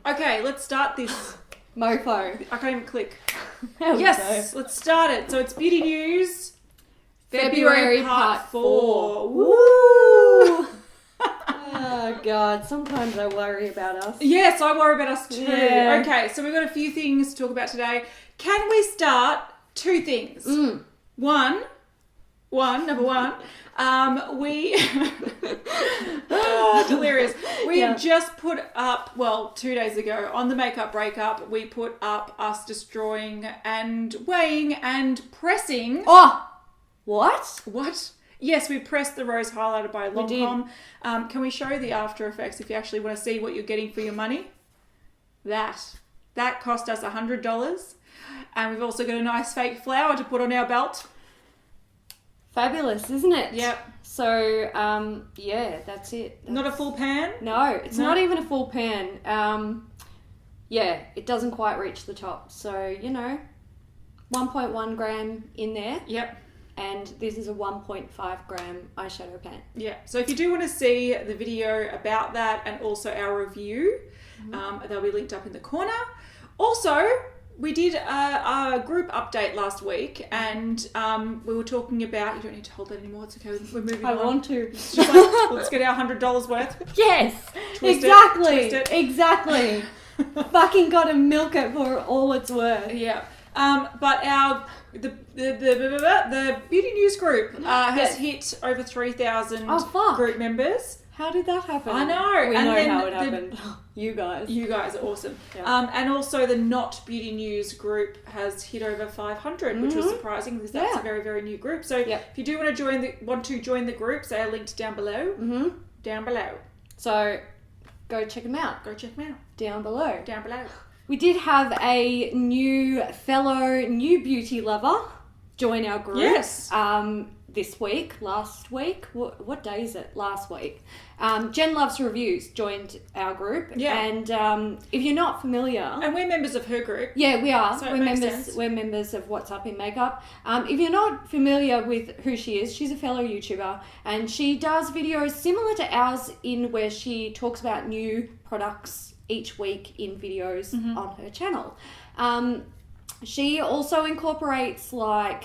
Okay, let's start this. Mofo. I can't even click. Yes, let's start it. So it's Beauty News, February part 4. Woo! Oh, God. Sometimes I worry about us. Yes, I worry about us too. Yeah. Okay, so we've got a few things to talk about today. Can we start two things? Number one, we delirious. We have just put up, 2 days ago on the makeup breakup, we put up us destroying and weighing and pressing. Oh, what? What? Yes, we pressed the rose highlighter by Lancome. Can we show the after effects if you actually want to see what you're getting for your money? That cost us $100. And we've also got a nice fake flower to put on our belt. Fabulous, isn't it? Yep. So, that's it. Not a full pan? No, it's not even a full pan. It doesn't quite reach the top. So, 1.1 gram in there. Yep. And this is a 1.5 gram eyeshadow pan. Yeah. So if you do want to see the video about that and also our review, they'll be linked up in the corner. Also, we did a group update last week, and we were talking about. You don't need to hold that anymore. It's okay. We're moving on. I want to. It's just like, let's get our $100 worth. Yes, Twist exactly. it. Exactly. Fucking gotta milk it for all it's worth. Yeah. But the Beauty News group has hit over 3,000 group members. How did that happen? I know. We and know then how it happened. You guys are awesome. Yeah. And also the Not Beauty News group has hit over 500, which was surprising because that's a very, very new group. So if you do want to join the groups, they are linked down below. Down below. So go check them out. Down below. We did have a fellow new beauty lover join our group. Yes. Last week. What day is it? Last week. Jen Loves Reviews joined our group. Yeah. And if you're not familiar... And we're members of her group. Yeah, we are. So We're members of What's Up in Makeup. If you're not familiar with who she is, she's a fellow YouTuber. And she does videos similar to ours in where she talks about new products each week in videos on her channel. She also incorporates sale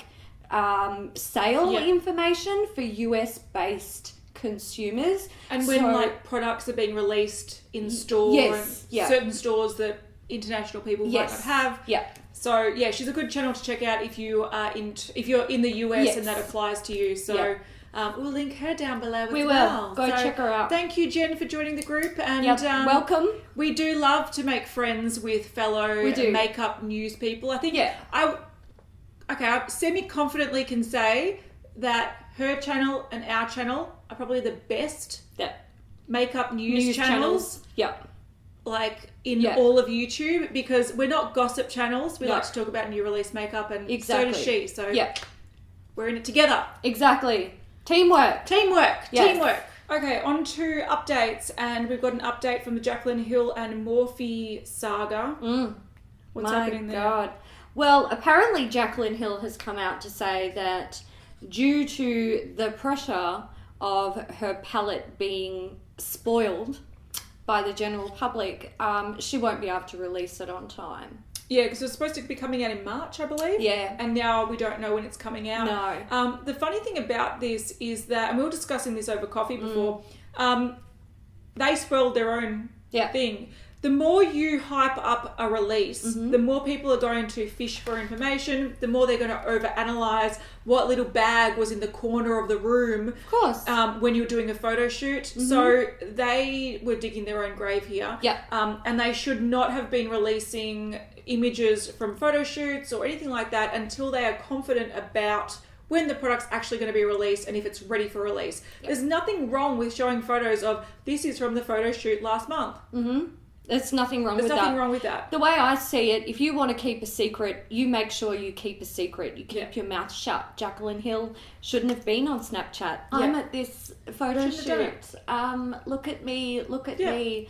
information for US-based consumers. And when products are being released in store, certain stores that international people might not have. Yeah. So she's a good channel to check out if you are if you're in the US and that applies to you. So we'll link her down below as well. Go check her out. Thank you, Jen, for joining the group. And welcome. We do love to make friends with fellow makeup news people. I think I semi-confidently can say that her channel and our channel are probably the best makeup news channels. Yep. All of YouTube, because we're not gossip channels. We like to talk about new release makeup, and so does she. So we're in it together. Exactly. Teamwork. Yes. Teamwork. Okay, on to updates, and we've got an update from the Jaclyn Hill and Morphe saga. What's happening there? God. Well, apparently Jaclyn Hill has come out to say that due to the pressure of her palette being spoiled by the general public, she won't be able to release it on time. Yeah, because it was supposed to be coming out in March, I believe. Yeah. And now we don't know when it's coming out. No. The funny thing about this is that, and we were discussing this over coffee before, they spoiled their own thing. The more you hype up a release, the more people are going to fish for information, the more they're going to overanalyze what little bag was in the corner of the room. Of course. When you were doing a photo shoot. So they were digging their own grave here. Yeah. And they should not have been releasing images from photo shoots or anything like that until they are confident about when the product's actually going to be released and if it's ready for release. Yep. There's nothing wrong with showing photos of this is from the photo shoot last month. There's nothing wrong with that. There's nothing wrong with that. The way I see it, if you want to keep a secret, you make sure you keep a secret. You keep your mouth shut. Jaclyn Hill shouldn't have been on Snapchat. I'm at this photo shoot. Look at me. Look at me.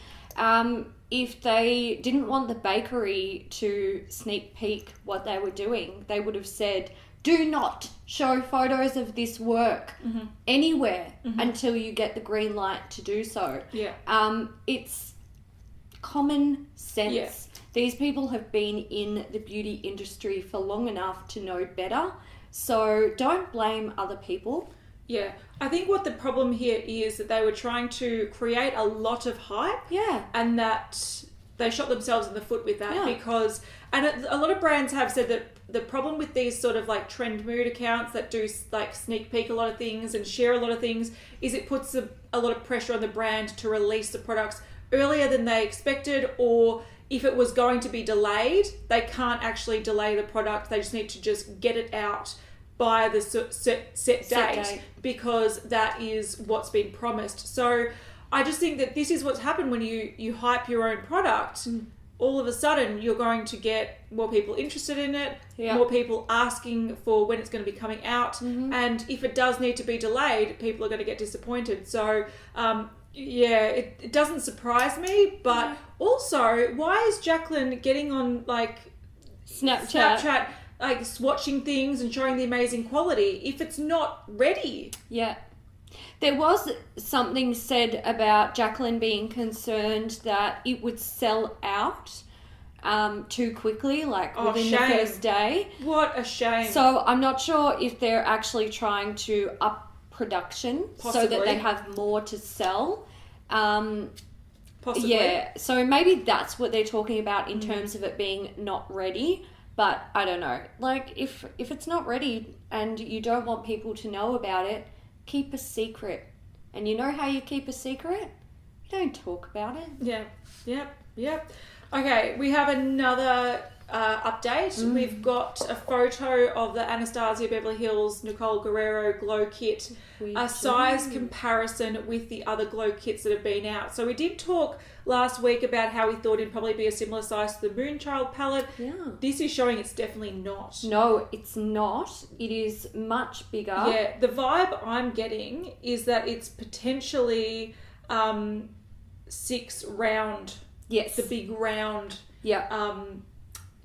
If they didn't want the bakery to sneak peek what they were doing, they would have said, Do not show photos of this work anywhere until you get the green light to do so. Yeah. It's common sense. Yeah. These people have been in the beauty industry for long enough to know better. So don't blame other people. Yeah. I think what the problem here is that they were trying to create a lot of hype. Yeah. And that they shot themselves in the foot with that because... And a lot of brands have said that the problem with these sort of like trend mood accounts that do like sneak peek a lot of things and share a lot of things is it puts a lot of pressure on the brand to release the products earlier than they expected, or if it was going to be delayed, they can't actually delay the product. They just need to just get it out by the set date because that is what's been promised. So I just think that this is what's happened when you hype your own product. All of a sudden, you're going to get more people interested in it, more people asking for when it's going to be coming out. And if it does need to be delayed, people are going to get disappointed. So, it doesn't surprise me. But also, why is Jaclyn getting on, like, Snapchat, like, swatching things and showing the amazing quality if it's not ready? Yeah. There was something said about Jaclyn being concerned that it would sell out too quickly, like within the first day. What a shame. So I'm not sure if they're actually trying to up production so that they have more to sell. Possibly. Yeah, so maybe that's what they're talking about in terms of it being not ready. But I don't know. Like, if it's not ready and you don't want people to know about it, keep a secret. And you know how you keep a secret? You don't talk about it. Yeah. Yep. Okay, we have another update. We've got a photo of the Anastasia Beverly Hills Nicole Guerriero Glow Kit, a size comparison with the other glow kits that have been out. So we did talk last week about how we thought it'd probably be a similar size to the Moonchild palette. Yeah. This is showing it's definitely not. No, it's not. It is much bigger. Yeah, the vibe I'm getting is that it's potentially 6 round. Yes. The big round. Yeah.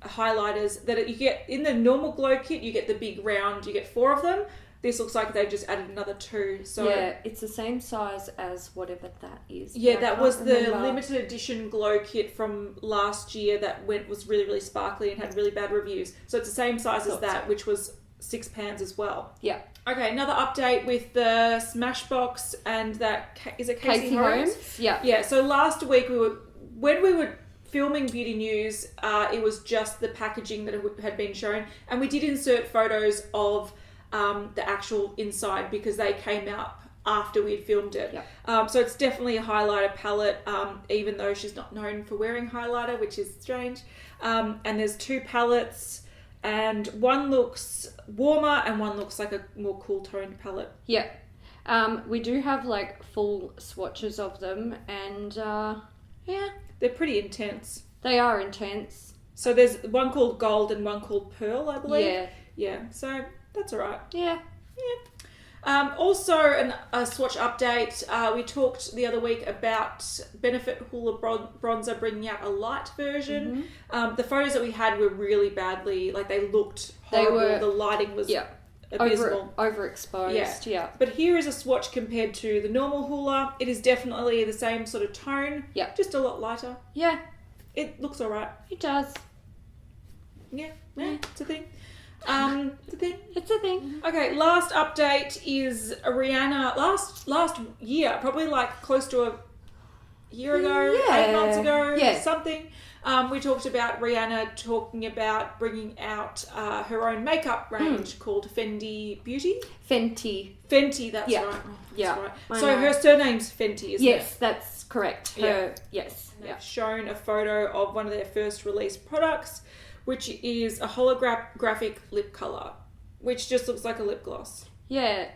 Highlighters that you get in the normal glow kit. You get the big round. You get 4 of them. This looks like they just added another 2. So yeah, it's the same size as whatever that is. Yeah, that was the limited edition glow kit from last year that was really, really sparkly and had really bad reviews. So it's the same size as that, which was 6 pounds as well. Yeah. Okay, another update with the Smashbox and that is it Casey Holmes? Yeah. Yeah. So last week when we were filming Beauty News, it was just the packaging that had been shown, and we did insert photos of the actual inside because they came out after we'd filmed it. Yep. So it's definitely a highlighter palette, even though she's not known for wearing highlighter, which is strange. And there's 2 palettes, and one looks warmer and one looks like a more cool toned palette. Yeah. We do have like full swatches of them, and yeah. They're pretty intense. They are intense. So there's one called Gold and one called Pearl, I believe. Yeah. Yeah, so that's all right. Yeah. Also, a swatch update. We talked the other week about Benefit Hoola Bronzer bringing out a light version. The photos that we had were really badly, like they looked horrible. The lighting was abysmal. Overexposed, yeah. But here is a swatch compared to the normal Hoola. It is definitely the same sort of tone. Yeah. Just a lot lighter. Yeah. It looks all right. It does. Yeah, it's a thing. It's a thing. It's a thing. Okay, last update is Rihanna. Last year, probably like close to a year ago, 8 months ago, something. We talked about Rihanna talking about bringing out her own makeup range called Fenty Beauty. Fenty, that's right. Oh, that's right. So her surname's Fenty, isn't it? Yes, that's correct. Yes. They've shown a photo of one of their first released products, which is a holographic lip colour, which just looks like a lip gloss. Yeah,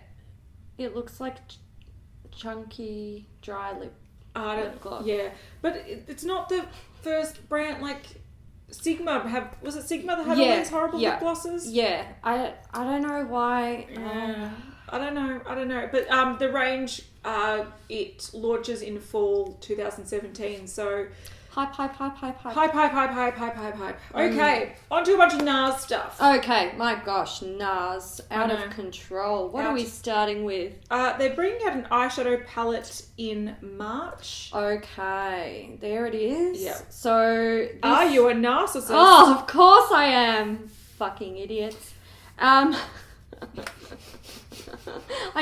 it looks like chunky, dry lip gloss. Yeah, but it's not the first brand, like Sigma. Was it Sigma that had all these horrible lip glosses? Yeah, I don't know why. I don't know. But the range, it launches in fall 2017. So Hype. Okay, on to a bunch of NARS stuff. Okay, my gosh, NARS, out of control. What are we starting with? They're bringing out an eyeshadow palette in March. Okay, there it is. Yeah. So, are you a narcissist? Oh, of course I am. Fucking idiots. I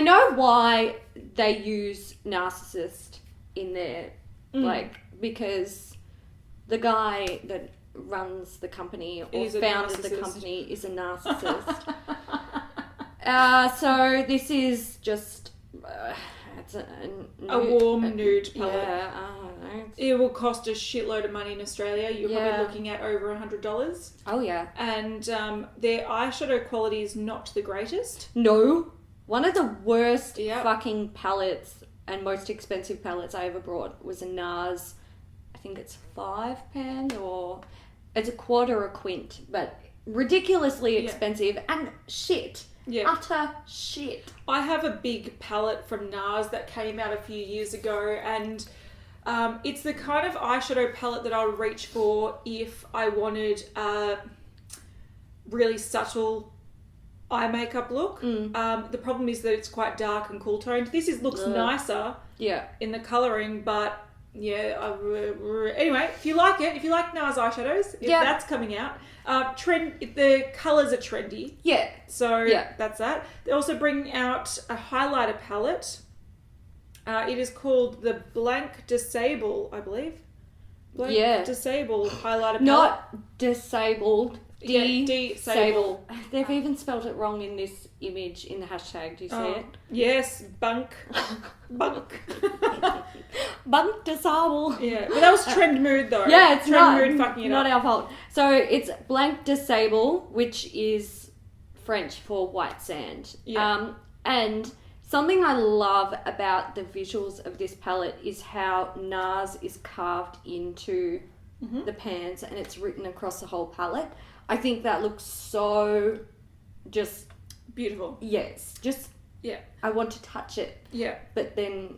know why they use narcissist in there, because the guy that runs the company or founded the company is a narcissist. So this is just it's a warm nude palette. Yeah, I don't know. It will cost a shitload of money in Australia. You're probably looking at over $100. Oh yeah. And their eyeshadow quality is not the greatest. No. One of the worst fucking palettes and most expensive palettes I ever bought was a NARS. I think it's 5 pan or it's a quarter or a quint, but ridiculously expensive and shit. Yeah. Utter shit. I have a big palette from NARS that came out a few years ago, and it's the kind of eyeshadow palette that I would reach for if I wanted a really subtle eye makeup look. The problem is that it's quite dark and cool toned. This looks nicer in the colouring, but anyway, if you like it, if you like NARS eyeshadows, if that's coming out, the colours are trendy. Yeah. So that's that. They're also bringing out a highlighter palette. It is called the Banc De Sable, I believe. Banc De Sable highlighter palette. Not disabled. Disable. They've even spelled it wrong in this image in the hashtag. Do you see it? Yes, Banc Banc De Sable. Yeah, but that was trend mood though. Yeah, it's trend mood fucking it not up. our fault. So it's Banc De Sable, which is French for white sand. Yeah. And something I love about the visuals of this palette is how NARS is carved into the pans and it's written across the whole palette. I think that looks so just beautiful. Yes. Just I want to touch it. Yeah. But then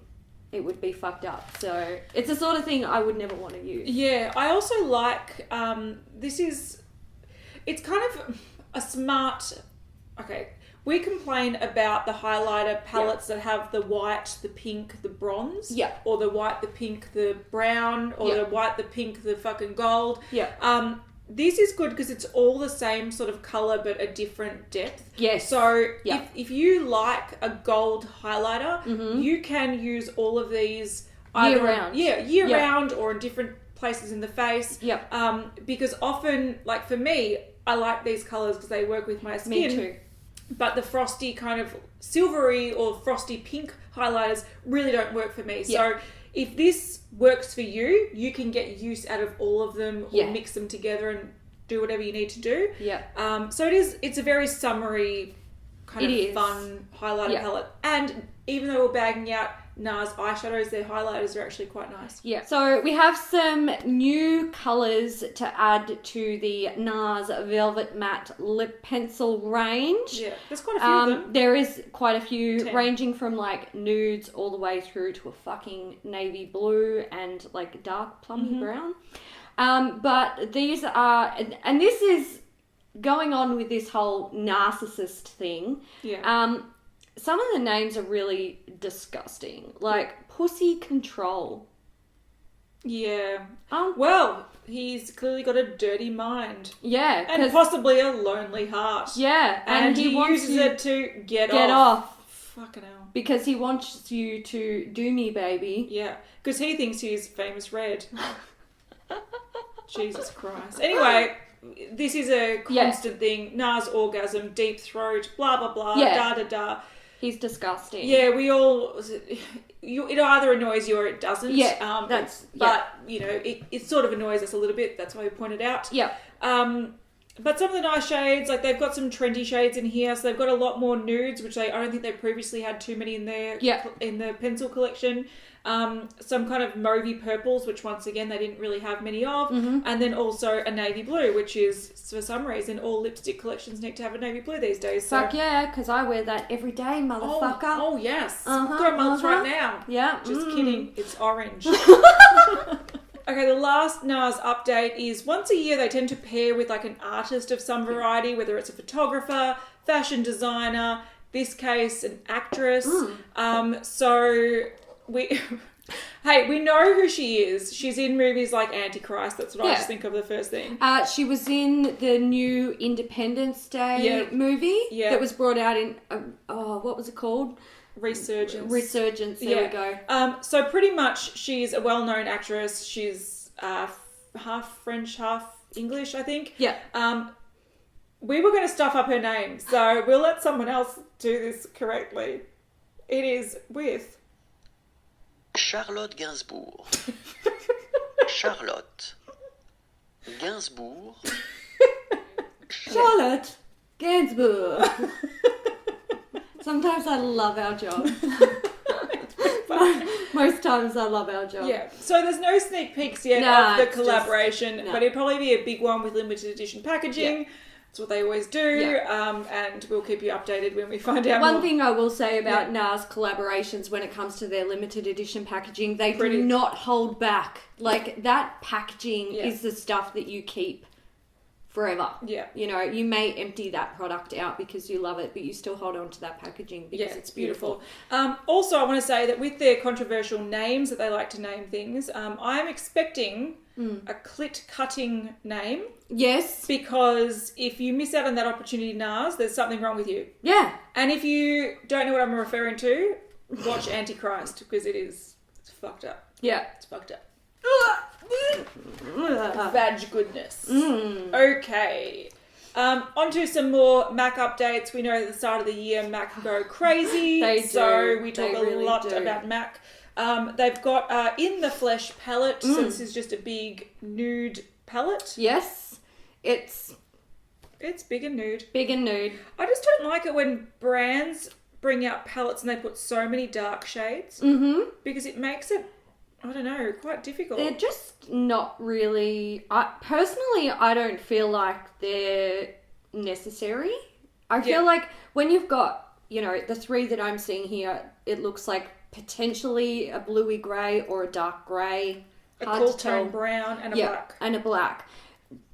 it would be fucked up. So it's the sort of thing I would never want to use. Yeah. I also like it's kind of a smart we complain about the highlighter palettes that have the white, the pink, the bronze. Yeah. Or the white, the pink, the brown, or the white, the pink, the fucking gold. Yeah. This is good because it's all the same sort of colour but a different depth. Yes. So if you like a gold highlighter, you can use all of these year round. Year round or in different places in the face. Yep. Because often, like for me, I like these colours because they work with my skin. Me too. But the frosty kind of silvery or frosty pink highlighters really don't work for me. Yeah. So if this works for you, you can get use out of all of them or mix them together and do whatever you need to do. Yeah. So it's a very summery kind of fun highlighter palette. And even though we're bagging out NARS eyeshadows, their highlighters are actually quite nice. Yeah. So we have some new colours to add to the NARS Velvet Matte Lip Pencil range. Yeah, there's quite a few of them. There is quite a few, 10. ranging from like nudes all the way through to a fucking navy blue and like dark plummy brown. But these are, and this is going on with this whole narcissist thing. Yeah. Some of the names are really disgusting. Like Pussy Control. Yeah. Well, he's clearly got a dirty mind. Yeah. And possibly a lonely heart. Yeah. And he uses it to get off. Fucking hell. Because he wants you to do me, baby. Yeah. Because he thinks he's famous red. Jesus Christ. Anyway, this is a constant thing. NARS orgasm, deep throat, blah, blah, blah, da-da-da. He's disgusting. Yeah, we all... it either annoys you or it doesn't. Yeah, But, you know, it sort of annoys us a little bit. That's why we pointed out. Yeah. But some of the nice shades, like they've got some trendy shades in here. So they've got a lot more nudes, which I don't think they previously had too many in their in the pencil collection. some kind of mauvey purples, which once again they didn't really have many of, and then also a navy blue, which is, for some reason, all lipstick collections need to have a navy blue these days. So. Fuck yeah, because I wear that every day, motherfucker. Oh yes. Got months right now. Yeah. Just kidding. It's orange. Okay, the last NARS update is once a year they tend to pair with like an artist of some variety, whether it's a photographer, fashion designer, this case an actress. So we we know who she is. She's in movies like Antichrist. That's what I just think of the first thing. She was in the new Independence Day movie that was brought out in what was it called? Resurgence, there we go. So pretty much she's a well-known actress. She's half French, half English, I think. Yeah. We were going to stuff up her name, so we'll let someone else do this correctly. It is with... Charlotte Gainsbourg. Charlotte Gainsbourg. Charlotte Gainsbourg. Sometimes I love our job. Most times I love our job. Yeah. So there's no sneak peeks yet of the collaboration, but it'll probably be a big one with limited edition packaging. Yeah. That's what they always do. Yeah. And we'll keep you updated when we find out more. One thing I will say about NARS collaborations when it comes to their limited edition packaging, they do not hold back. Like, that packaging is the stuff that you keep forever. Yeah. You know, you may empty that product out because you love it, but you still hold on to that packaging because it's beautiful. Also, I want to say that with their controversial names that they like to name things, I am expecting a clit cutting name. Yes. Because if you miss out on that opportunity, NARS, there's something wrong with you. Yeah. And if you don't know what I'm referring to, watch Antichrist because it's fucked up. Yeah. It's fucked up. Vag goodness. Okay. Onto some more MAC updates. We know at the start of the year MAC go crazy. They do. So we talk really a lot about MAC. They've got In the Flesh palette. So this is just a big nude palette. Yes. It's big and nude. Big and nude. I just don't like it when brands bring out palettes and they put so many dark shades. Because it makes it, I don't know, quite difficult. They're just not really... Personally, I don't feel like they're necessary. I feel like when you've got, you know, the three that I'm seeing here, it looks like potentially a bluey grey or a dark grey. A cool tone brown and a black. And a black.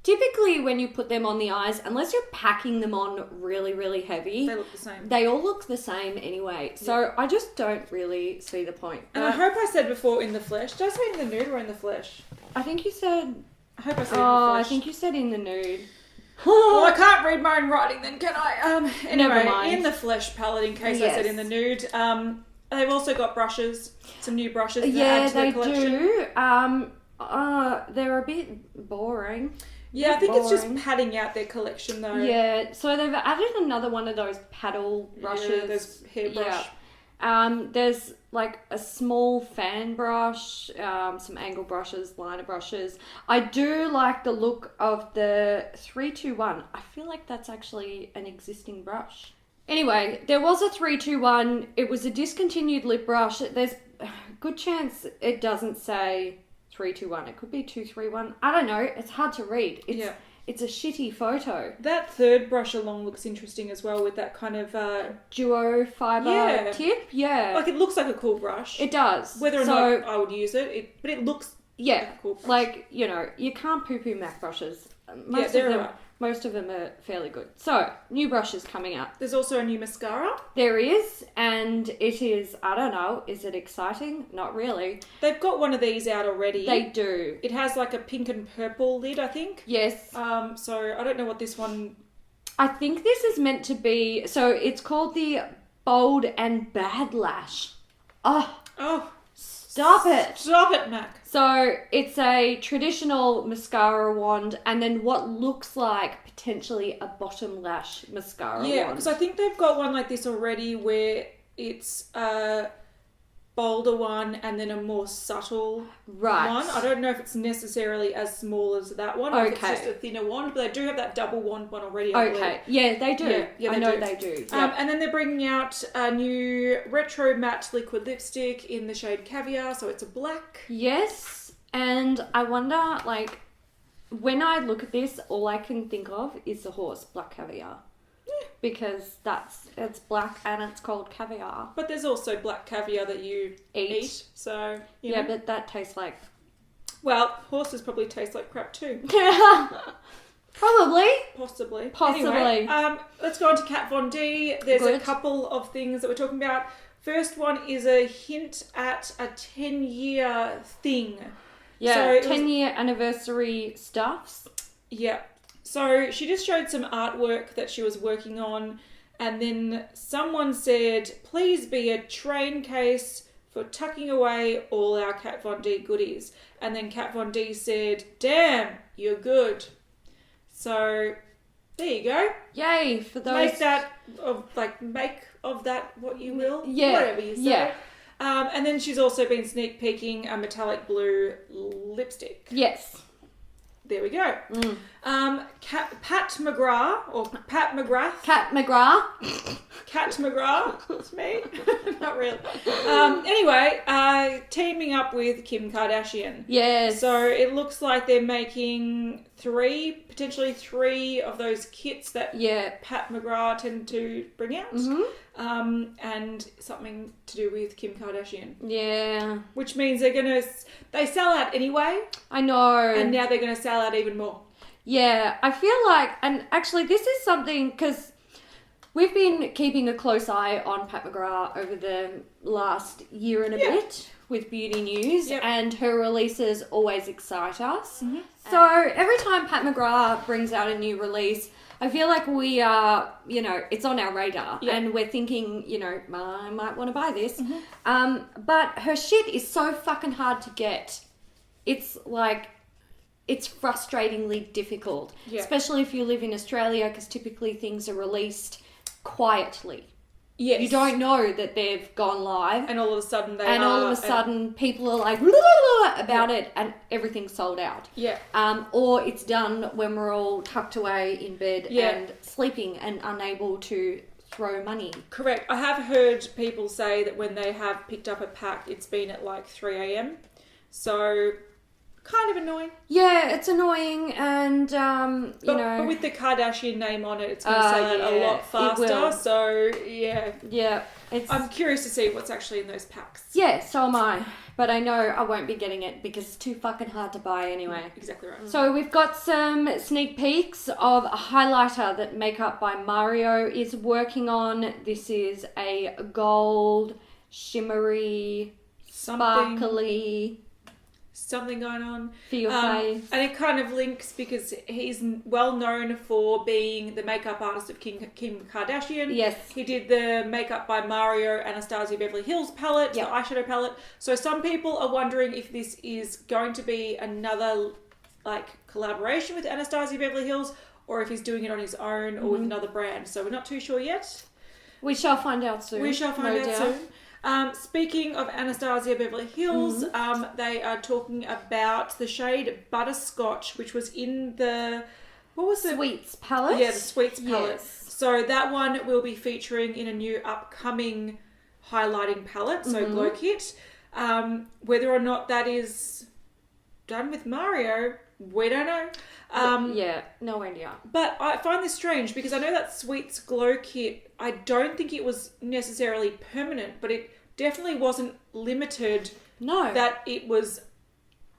Typically, when you put them on the eyes, unless you're packing them on really, really heavy... They look the same. They all look the same anyway. So I just don't really see the point. And I hope I said before In the Flesh. Did I say In the Nude or In the Flesh? I think you said... I hope I said In the Flesh. I think you said In the Nude. Well, I can't read my own writing then, can I? Anyway, Never mind. In the Flesh palette, in case I said In the Nude. They've also got brushes, some new brushes that add to the collection. Do. They're a bit boring. Yeah, I think it's just padding out their collection though. Yeah, so they've added another one of those paddle brushes. Yeah, there's hairbrush. Yeah. There's like a small fan brush, some angle brushes, liner brushes. I do like the look of the 321. I feel like that's actually an existing brush. Anyway, there was a 321. It was a discontinued lip brush. There's a good chance it doesn't say 321. It could be 231. I don't know. It's hard to read. It's a shitty photo. That third brush along looks interesting as well with that kind of duo fiber tip. Yeah. Like it looks like a cool brush. It does. Whether or not I would use it, but it looks like a cool brush. Like, you know, you can't poo-poo MAC brushes. Most of them are fairly good. So, new brushes coming out. There's also a new mascara. There is, and it is, I don't know, is it exciting? Not really. They've got one of these out already. They do. It has like a pink and purple lid, I think. Yes. So I don't know what this one... I think this is meant to be, so it's called the Bold and Bad Lash. Oh. Stop it. Stop it, Mac. So it's a traditional mascara wand and then what looks like potentially a bottom lash mascara wand. Yeah, because I think they've got one like this already where it's bolder one and then a more subtle Right. one. I don't know if it's necessarily as small as that one or if it's just a thinner wand, but they do have that double wand one already, I believe. Yeah, they do. Yeah, I know they do. Yeah. And then they're bringing out a new retro matte liquid lipstick in the shade Caviar, so it's a black. Yes, and I wonder, like, when I look at this, all I can think of is the horse, Black Caviar. Yeah. Because it's black and it's called caviar. But there's also black caviar that you eat. So, you know. But that tastes like... Well, horses probably taste like crap too. Probably. Possibly. Anyway, let's go on to Kat Von D. There's a couple of things that we're talking about. First one is a hint at a 10-year thing. Yeah, so 10-year anniversary stuffs. Yeah. So she just showed some artwork that she was working on, and then someone said, please be a train case for tucking away all our Kat Von D goodies. And then Kat Von D said, damn, you're good. So there you go. Yay for those. Make of that what you will. Yeah. Whatever you say. Yeah. And then she's also been sneak peeking a metallic blue lipstick. Yes. There we go. Pat McGrath, or Pat McGrath. Cat McGrath. Cat McGrath. It's me. Not really. Anyway, teaming up with Kim Kardashian. Yes. So it looks like they're making potentially three of those kits that Pat McGrath tend to bring out. Mm-hmm. And something to do with Kim Kardashian. Yeah. Which means they sell out anyway. I know. And now they're going to sell out even more. Yeah, I feel like, and actually this is something, because we've been keeping a close eye on Pat McGrath over the last year and a bit with beauty news, and her releases always excite us. Mm-hmm. So every time Pat McGrath brings out a new release, I feel like we are, it's on our radar and we're thinking, I might want to buy this. Mm-hmm. But her shit is so fucking hard to get. It's like... It's frustratingly difficult, especially if you live in Australia, because typically things are released quietly. Yes. You don't know that they've gone live. And all of a sudden people are like, blah, blah, blah, about it, and everything's sold out. Yeah. Or it's done when we're all tucked away in bed and sleeping and unable to throw money. Correct. I have heard people say that when they have picked up a pack, it's been at like 3 a.m. So... kind of annoying. Yeah, it's annoying, and but with the Kardashian name on it, it's going to sell out a lot faster. So I'm curious to see what's actually in those packs. Yeah, so am I. But I know I won't be getting it because it's too fucking hard to buy anyway. Exactly right. So we've got some sneak peeks of a highlighter that Makeup by Mario is working on. This is a gold, shimmery, sparkly... something going on for your face, and it kind of links because he's well known for being the makeup artist of Kim Kardashian. Yes, he did the Makeup by Mario Anastasia Beverly Hills palette, the eyeshadow palette. So some people are wondering if this is going to be another collaboration with Anastasia Beverly Hills, or if he's doing it on his own or with another brand. So we're not too sure yet. We shall find out soon. Speaking of Anastasia Beverly Hills, they are talking about the shade Butterscotch, which was in the... what was it? Sweets palette? Yeah, the Sweets palette. Yes. So that one will be featuring in a new upcoming highlighting palette, so Glow Kit. Whether or not that is done with Mario, we don't know. No idea. But I find this strange because I know that Sweets Glow Kit, I don't think it was necessarily permanent, but it definitely wasn't limited. No. That it was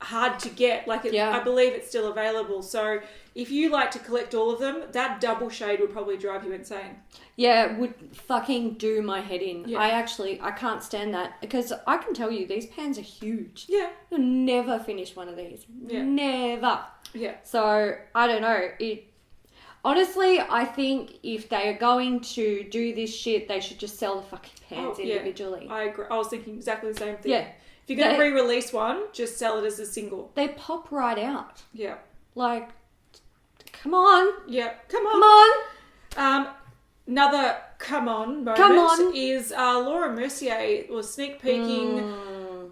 hard to get. I believe it's still available. So if you like to collect all of them, that double shade would probably drive you insane. Yeah, it would fucking do my head in. Yeah. I can't stand that because I can tell you these pans are huge. Yeah. You'll never finish one of these. Yeah. Never. Yeah. So, I don't know. Honestly, I think if they are going to do this shit, they should just sell the fucking pans individually. I agree. I was thinking exactly the same thing. Yeah. If you're going to re-release one, just sell it as a single. They pop right out. Yeah. Come on. Yeah. Come on. Another come on is Laura Mercier was sneak peeking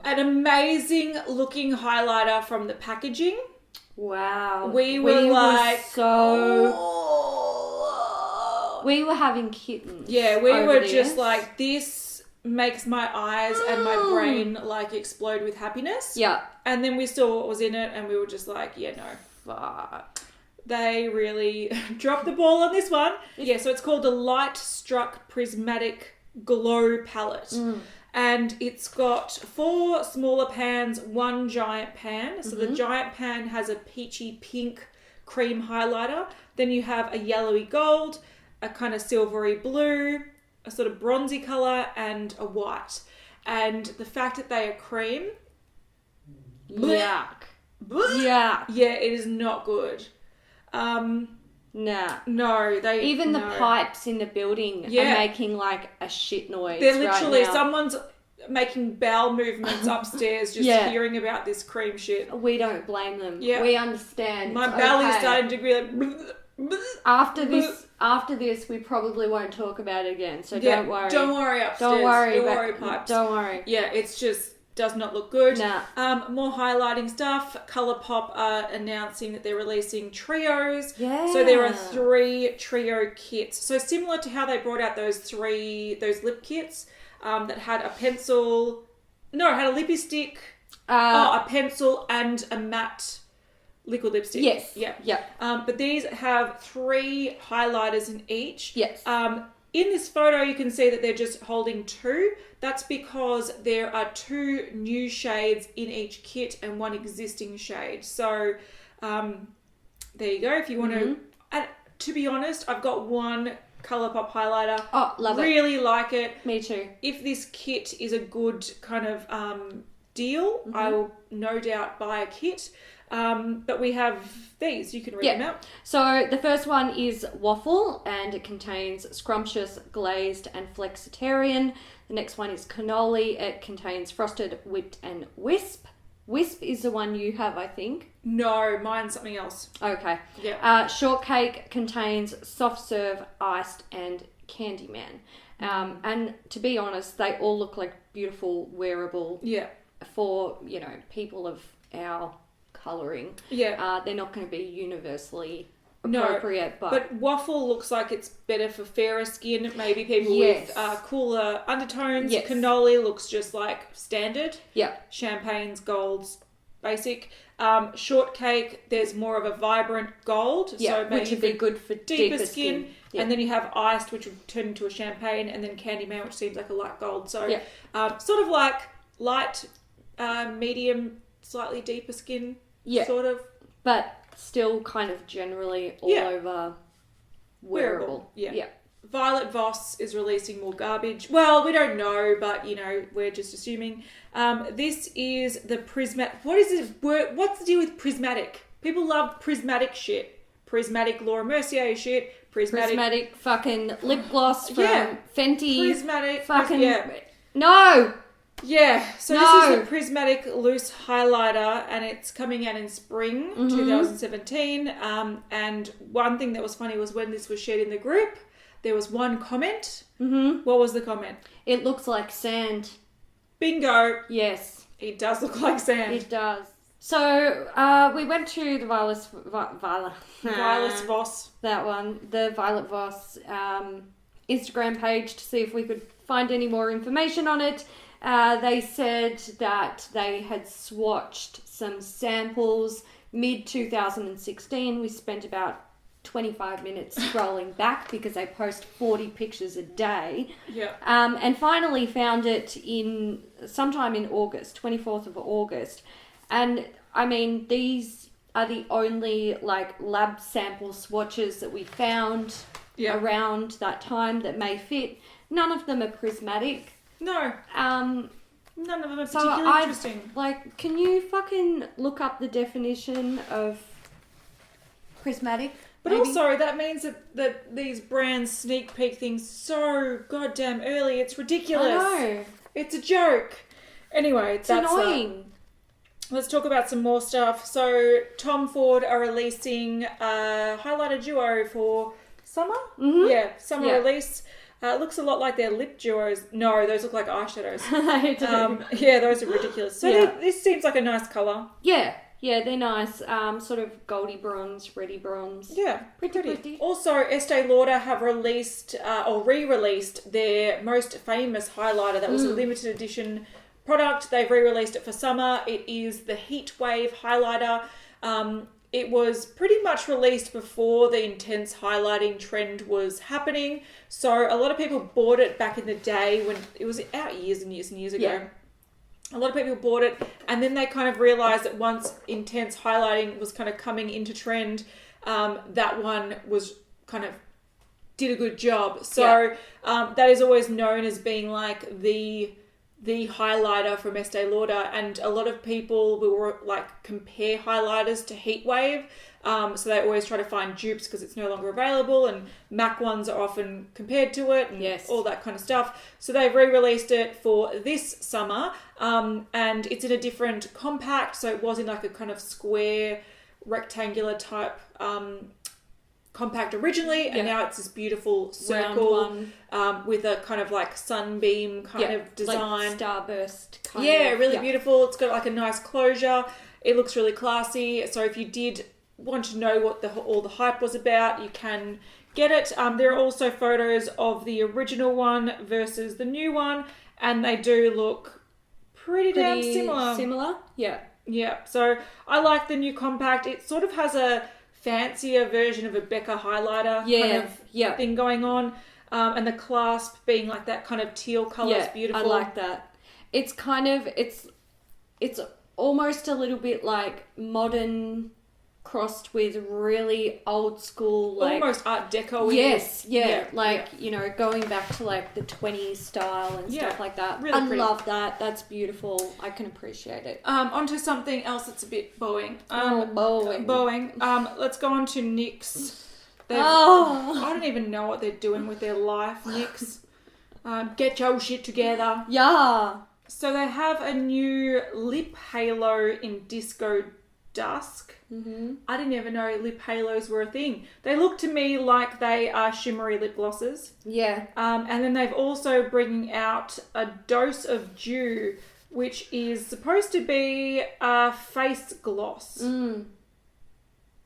an amazing looking highlighter from the packaging. Wow. We were like... We were having kittens. Yeah, we were just like, this makes my eyes and my brain like explode with happiness. Yeah. And then we saw what was in it and we were just like, yeah, no. Fuck. They really dropped the ball on this one. Yeah, so it's called the Light Struck Prismatic Glow Palette. And it's got 4 smaller pans, 1 giant pan. So the giant pan has a peachy pink cream highlighter. Then you have a yellowy gold, a kind of silvery blue, a sort of bronzy colour, and a white. And the fact that they are cream... Yuck. Yeah. Yeah, it is not good. Nah. No, they... Even the pipes in the building are making like a shit noise. They're literally... Right now. Someone's making bowel movements upstairs just hearing about this cream shit. We don't blame them. Yeah. We understand. My belly's starting to be like... After this, we probably won't talk about it again. So don't worry. Don't worry upstairs. Don't worry pipes. Don't worry. Yeah, it's just does not look good. Nah. More highlighting stuff. Colourpop are announcing that they're releasing trios. Yeah. So there are 3 trio kits. So similar to how they brought out those lip kits that had a pencil. No, it had a lippy stick. A pencil and a matte liquid lipstick. Yes. Yeah. Yeah. But these have 3 highlighters in each. Yes. In this photo, you can see that they're just holding 2. That's because there are 2 new shades in each kit and 1 existing shade. So, there you go. If you want to... And to be honest, I've got 1 Colourpop highlighter. Oh, love it. Really like it. Me too. If this kit is a good kind of deal, I will no doubt buy a kit. But we have these. You can read them out. So the first one is Waffle, and it contains Scrumptious, Glazed, and Flexitarian. The next one is Cannoli. It contains Frosted, Whipped, and Wisp. Wisp is the one you have, I think. No, mine's something else. Okay. Yeah. Shortcake contains Soft Serve, Iced, and Candyman. And to be honest, they all look like beautiful wearable. Yeah. For, people of our colouring. Yeah. They're not going to be universally appropriate. But Waffle looks like it's better for fairer skin. Maybe people with cooler undertones. Yes. Cannoli looks just like standard. Yeah. Champagnes, golds, basic. Shortcake, there's more of a vibrant gold. Yeah, so maybe which would be good for deeper skin. Yeah. And then you have Iced, which would turn into a champagne. And then Candyman, which seems like a light gold. So sort of like light, medium, slightly deeper skin. Yeah. Sort of. But still kind of generally all over wearable. Yeah. Violet Voss is releasing more garbage. Well, we don't know, but, we're just assuming. This is the Prismatic... What is this word? What's the deal with prismatic? People love prismatic shit. Prismatic Laura Mercier shit. Prismatic fucking lip gloss from Fenty. Prismatic... Fucking... No! Yeah, so this is the Prismatic Loose Highlighter, and it's coming out in spring 2017. And one thing that was funny was when this was shared in the group, there was one comment. What was the comment? It looks like sand. Bingo. Yes. It does look like sand. It does. So we went to the Violet Voss. That one. The Violet Voss Instagram page to see if we could find any more information on it. They said that they had swatched some samples mid-2016. We spent about 25 minutes scrolling back because they post 40 pictures a day. Yeah. And finally found it sometime in August, 24th of August. And, I mean, these are the only, lab sample swatches that we found around that time that may fit. None of them are prismatic. No. None of them are so particularly interesting. Can you fucking look up the definition of prismatic? But also, that means that these brands sneak peek things so goddamn early. It's ridiculous. I know. It's a joke. Anyway, it's annoying. Let's talk about some more stuff. So, Tom Ford are releasing a highlighter duo for summer. Mm-hmm. Yeah, summer release. It looks a lot like their lip duos. No, those look like eyeshadows. I do. Yeah, those are ridiculous. So this seems like a nice colour. Yeah, they're nice. Sort of goldy bronze, reddy bronze. Yeah, pretty. Also, Estee Lauder have released or re-released their most famous highlighter. That was a limited edition product. They've re-released it for summer. It is the Heat Wave highlighter. It was pretty much released before the intense highlighting trend was happening. So a lot of people bought it back in the day when it was out years and years and years ago. Yeah. A lot of people bought it, and then they kind of realised that once intense highlighting was kind of coming into trend, that one was kind of did a good job. So that is always known as being like the highlighter from Estee Lauder, and a lot of people will like compare highlighters to Heat Wave. So they always try to find dupes because it's no longer available, and MAC ones are often compared to it and all that kind of stuff. So they've re-released it for this summer, and it's in a different compact. So it was in like a kind of square, rectangular type compact originally, and now it's this beautiful circle with a kind of like sunbeam kind of design. Like starburst kind of. Really beautiful. It's got like a nice closure. It looks really classy. So if you did want to know what all the hype was about, you can get it. There are also photos of the original one versus the new one, and they do look pretty damn similar. Yeah. So I like the new compact. It sort of has a fancier version of a Becca highlighter kind of thing going on, and the clasp being like that kind of teal colour is beautiful. I like that. It's kind of it's almost a little bit like modern crossed with really old school, like almost Art Deco. You know, going back to like the 20s style and stuff like that. Really I pretty. love that. That's beautiful. I can appreciate it. Onto something else that's a bit bowing. Bowing. Let's go on to NYX. I don't even know what they're doing with their life, NYX. Get your shit together. Yeah. So they have a new lip halo in Disco Dusk. Mm-hmm. I didn't even know lip halos were a thing. They look to me like they are shimmery lip glosses. Yeah. And then they've also bringing out a Dose of Dew, which is supposed to be a face gloss.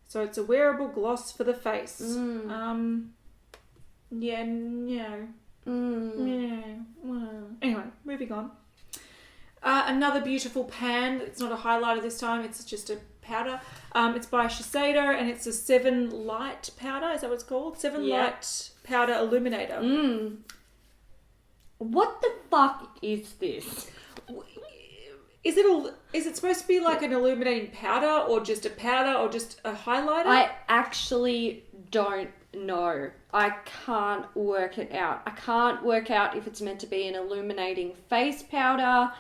So it's a wearable gloss for the face. Anyway, moving on. Another beautiful pan. It's not a highlighter this time. It's just a powder. It's by Shiseido, and it's a 7 Light powder. Is that what it's called? 7 Light Powder Illuminator. What the fuck is this? Is it supposed to be like an illuminating powder, or just a powder, or just a highlighter? I actually don't know. I can't work it out. I can't work out if it's meant to be an illuminating face powder,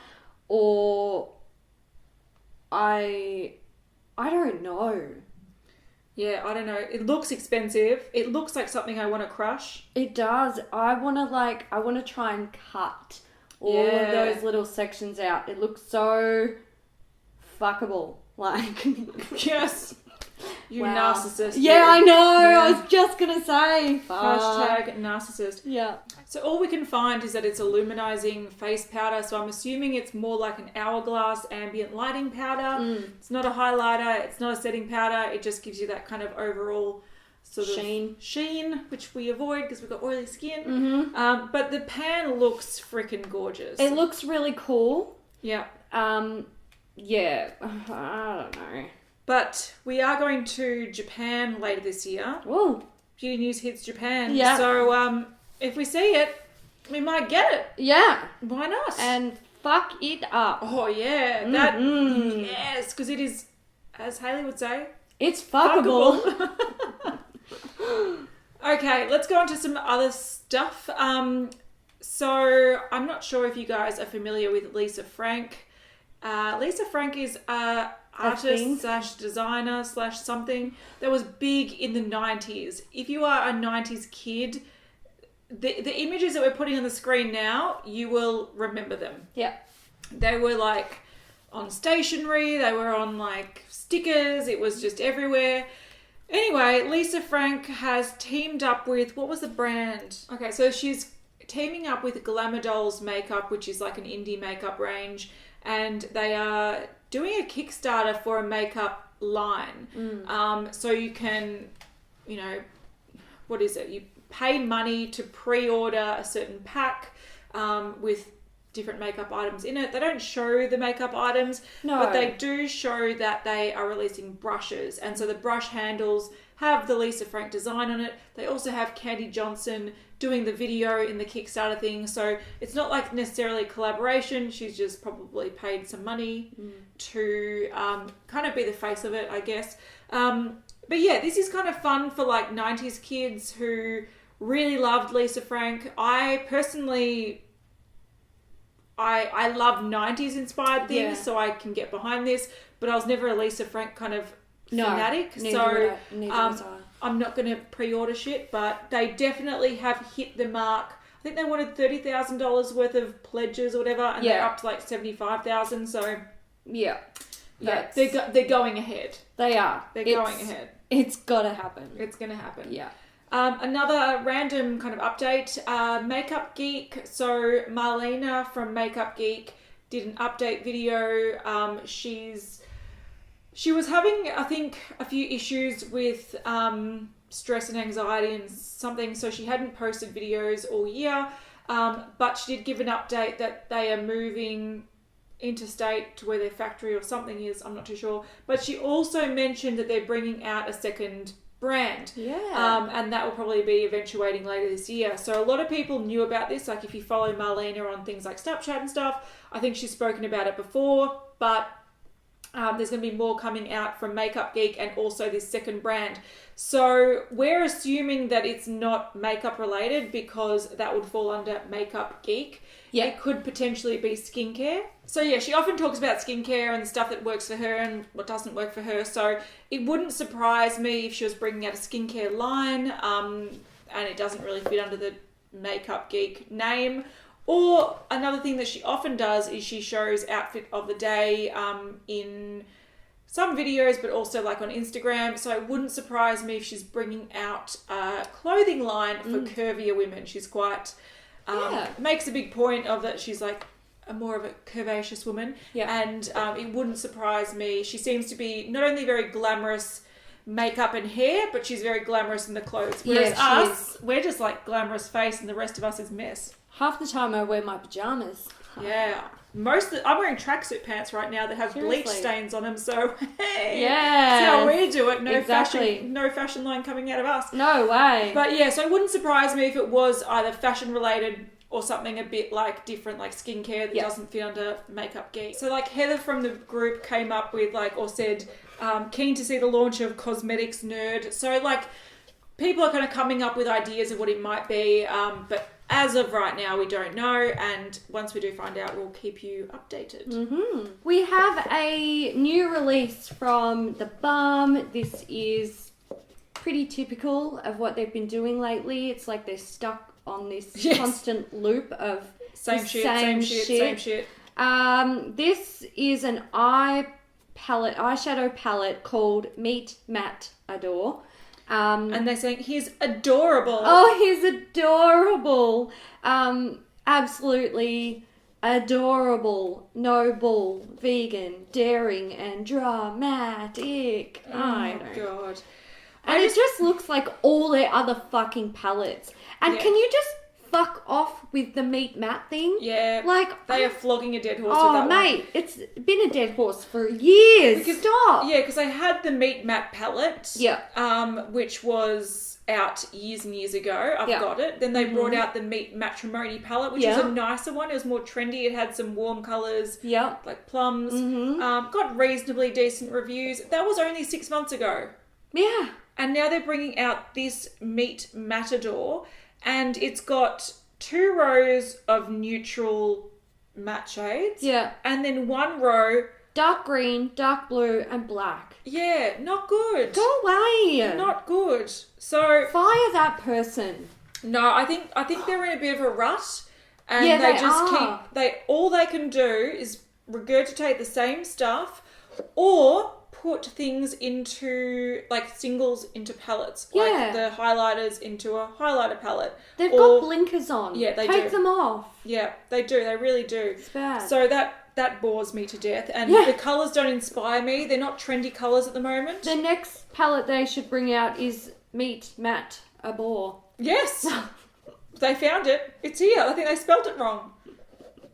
or I don't know. Yeah, I don't know. It looks expensive. It looks like something I want to crush. It does. I want to try and cut all of those little sections out. It looks so fuckable. Like, yes. You narcissist. Yeah, I know. Yeah. I was just going to say. Hashtag narcissist. Yeah. So all we can find is that it's a luminizing face powder. So I'm assuming it's more like an hourglass ambient lighting powder. It's not a highlighter. It's not a setting powder. It just gives you that kind of overall sort of sheen, which we avoid because we've got oily skin. But the pan looks freaking gorgeous. It looks really cool. Yeah. Yeah. I don't know. But we are going to Japan later this year. Ooh. Beauty News hits Japan. Yeah. So if we see it, we might get it. Yeah. Why not? And fuck it up. Oh, yeah. Yes, because it is, as Hayley would say, it's fuckable. Okay, let's go on to some other stuff. So I'm not sure if you guys are familiar with Lisa Frank. Lisa Frank is artist / designer / something that was big in the 90s. If you are a 90s kid, the images that we're putting on the screen now, you will remember them. Yeah. They were like on stationery, they were on like stickers, it was just everywhere. Anyway, Lisa Frank has teamed up with, what was the brand? Okay, so she's teaming up with Glamour Dolls Makeup, which is like an indie makeup range, and they are doing a Kickstarter for a makeup line. So you can, you know, what is it? You pay money to pre-order a certain pack with different makeup items in it. They don't show the makeup items, but they do show that they are releasing brushes. And so the brush handles have the Lisa Frank design on it. They also have Candy Johnson doing the video in the Kickstarter thing. So it's not like necessarily collaboration. She's just probably paid some money to kind of be the face of it, I guess. But yeah, this is kind of fun for like 90s kids who really loved Lisa Frank. I personally... I love 90s inspired things, so I can get behind this, but I was never a Lisa Frank kind of fanatic, so I'm not going to pre-order shit, but they definitely have hit the mark. I think they wanted $30,000 worth of pledges or whatever, and they're up to like $75,000, so they're going ahead. They are. They're going ahead. It's got to happen. It's going to happen. Yeah. Another random kind of update, Makeup Geek. So Marlena from Makeup Geek did an update video. She was having, I think, a few issues with stress and anxiety and something, so she hadn't posted videos all year, but she did give an update that they are moving interstate to where their factory or something is, I'm not too sure. But she also mentioned that they're bringing out a second brand. And that will probably be eventuating later this year. So a lot of people knew about this. Like if you follow Marlena on things like Snapchat and stuff, I think she's spoken about it before, but there's going to be more coming out from Makeup Geek and also this second brand. So we're assuming that it's not makeup related because that would fall under Makeup Geek. It could potentially be skincare. So yeah, she often talks about skincare and the stuff that works for her and what doesn't work for her. So it wouldn't surprise me if she was bringing out a skincare line and it doesn't really fit under the Makeup Geek name. Or another thing that she often does is she shows outfit of the day in some videos, but also like on Instagram. So it wouldn't surprise me if she's bringing out a clothing line for curvier women. She's quite... makes a big point of that she's like more of a curvaceous woman. And it wouldn't surprise me. She seems to be not only very glamorous makeup and hair, but she's very glamorous in the clothes. Whereas us, we're just like glamorous face and the rest of us is mess. Half the time I wear my pajamas. Yeah. I'm wearing tracksuit pants right now that have bleach stains on them, so hey, that's how we do it. No fashion line coming out of us. No way. But yeah, so it wouldn't surprise me if it was either fashion related or something a bit like different, like skincare that doesn't fit under Makeup Geek. So like Heather from the group came up with said, keen to see the launch of Cosmetics Nerd. So like people are kind of coming up with ideas of what it might be, but as of right now, we don't know, and once we do find out, we'll keep you updated. We have a new release from the Balm. This is pretty typical of what they've been doing lately. It's like they're stuck on this constant loop of same shit. This is an eyeshadow palette called Meet Matt Ador. And they're saying he's adorable. Oh, he's adorable. Absolutely adorable, noble, vegan, daring, and dramatic. Oh, God. And it just looks like all their other fucking palettes. And can you just fuck off with the Meet Matt thing? Yeah. Like, they are flogging a dead horse with that one. Oh, mate, it's been a dead horse for years. Stop. Yeah, because I had the Meet Matt palette. Which was out years and years ago. I've got it. Then they brought out the Meet Matrimony palette, which is a nicer one. It was more trendy. It had some warm colours. Like plums. Got reasonably decent reviews. That was only 6 months ago. Yeah. And now they're bringing out this Meet Matador, and it's got 2 rows of neutral matte shades. Yeah. And then 1 row... dark green, dark blue, and black. Yeah, not good. Go away. Not good. So... fire that person. No, I think they're in a bit of a rut. And they just all they can do is regurgitate the same stuff or put things into, like, singles into palettes. Yeah. Like the highlighters into a highlighter palette. They've got blinkers on. Yeah, they Take do. them off. Yeah, they do. They really do. It's bad. So that bores me to death. And the colours don't inspire me. They're not trendy colours at the moment. The next palette they should bring out is Meet Matt, Ador. Yes! They found it. It's here. I think they spelt it wrong.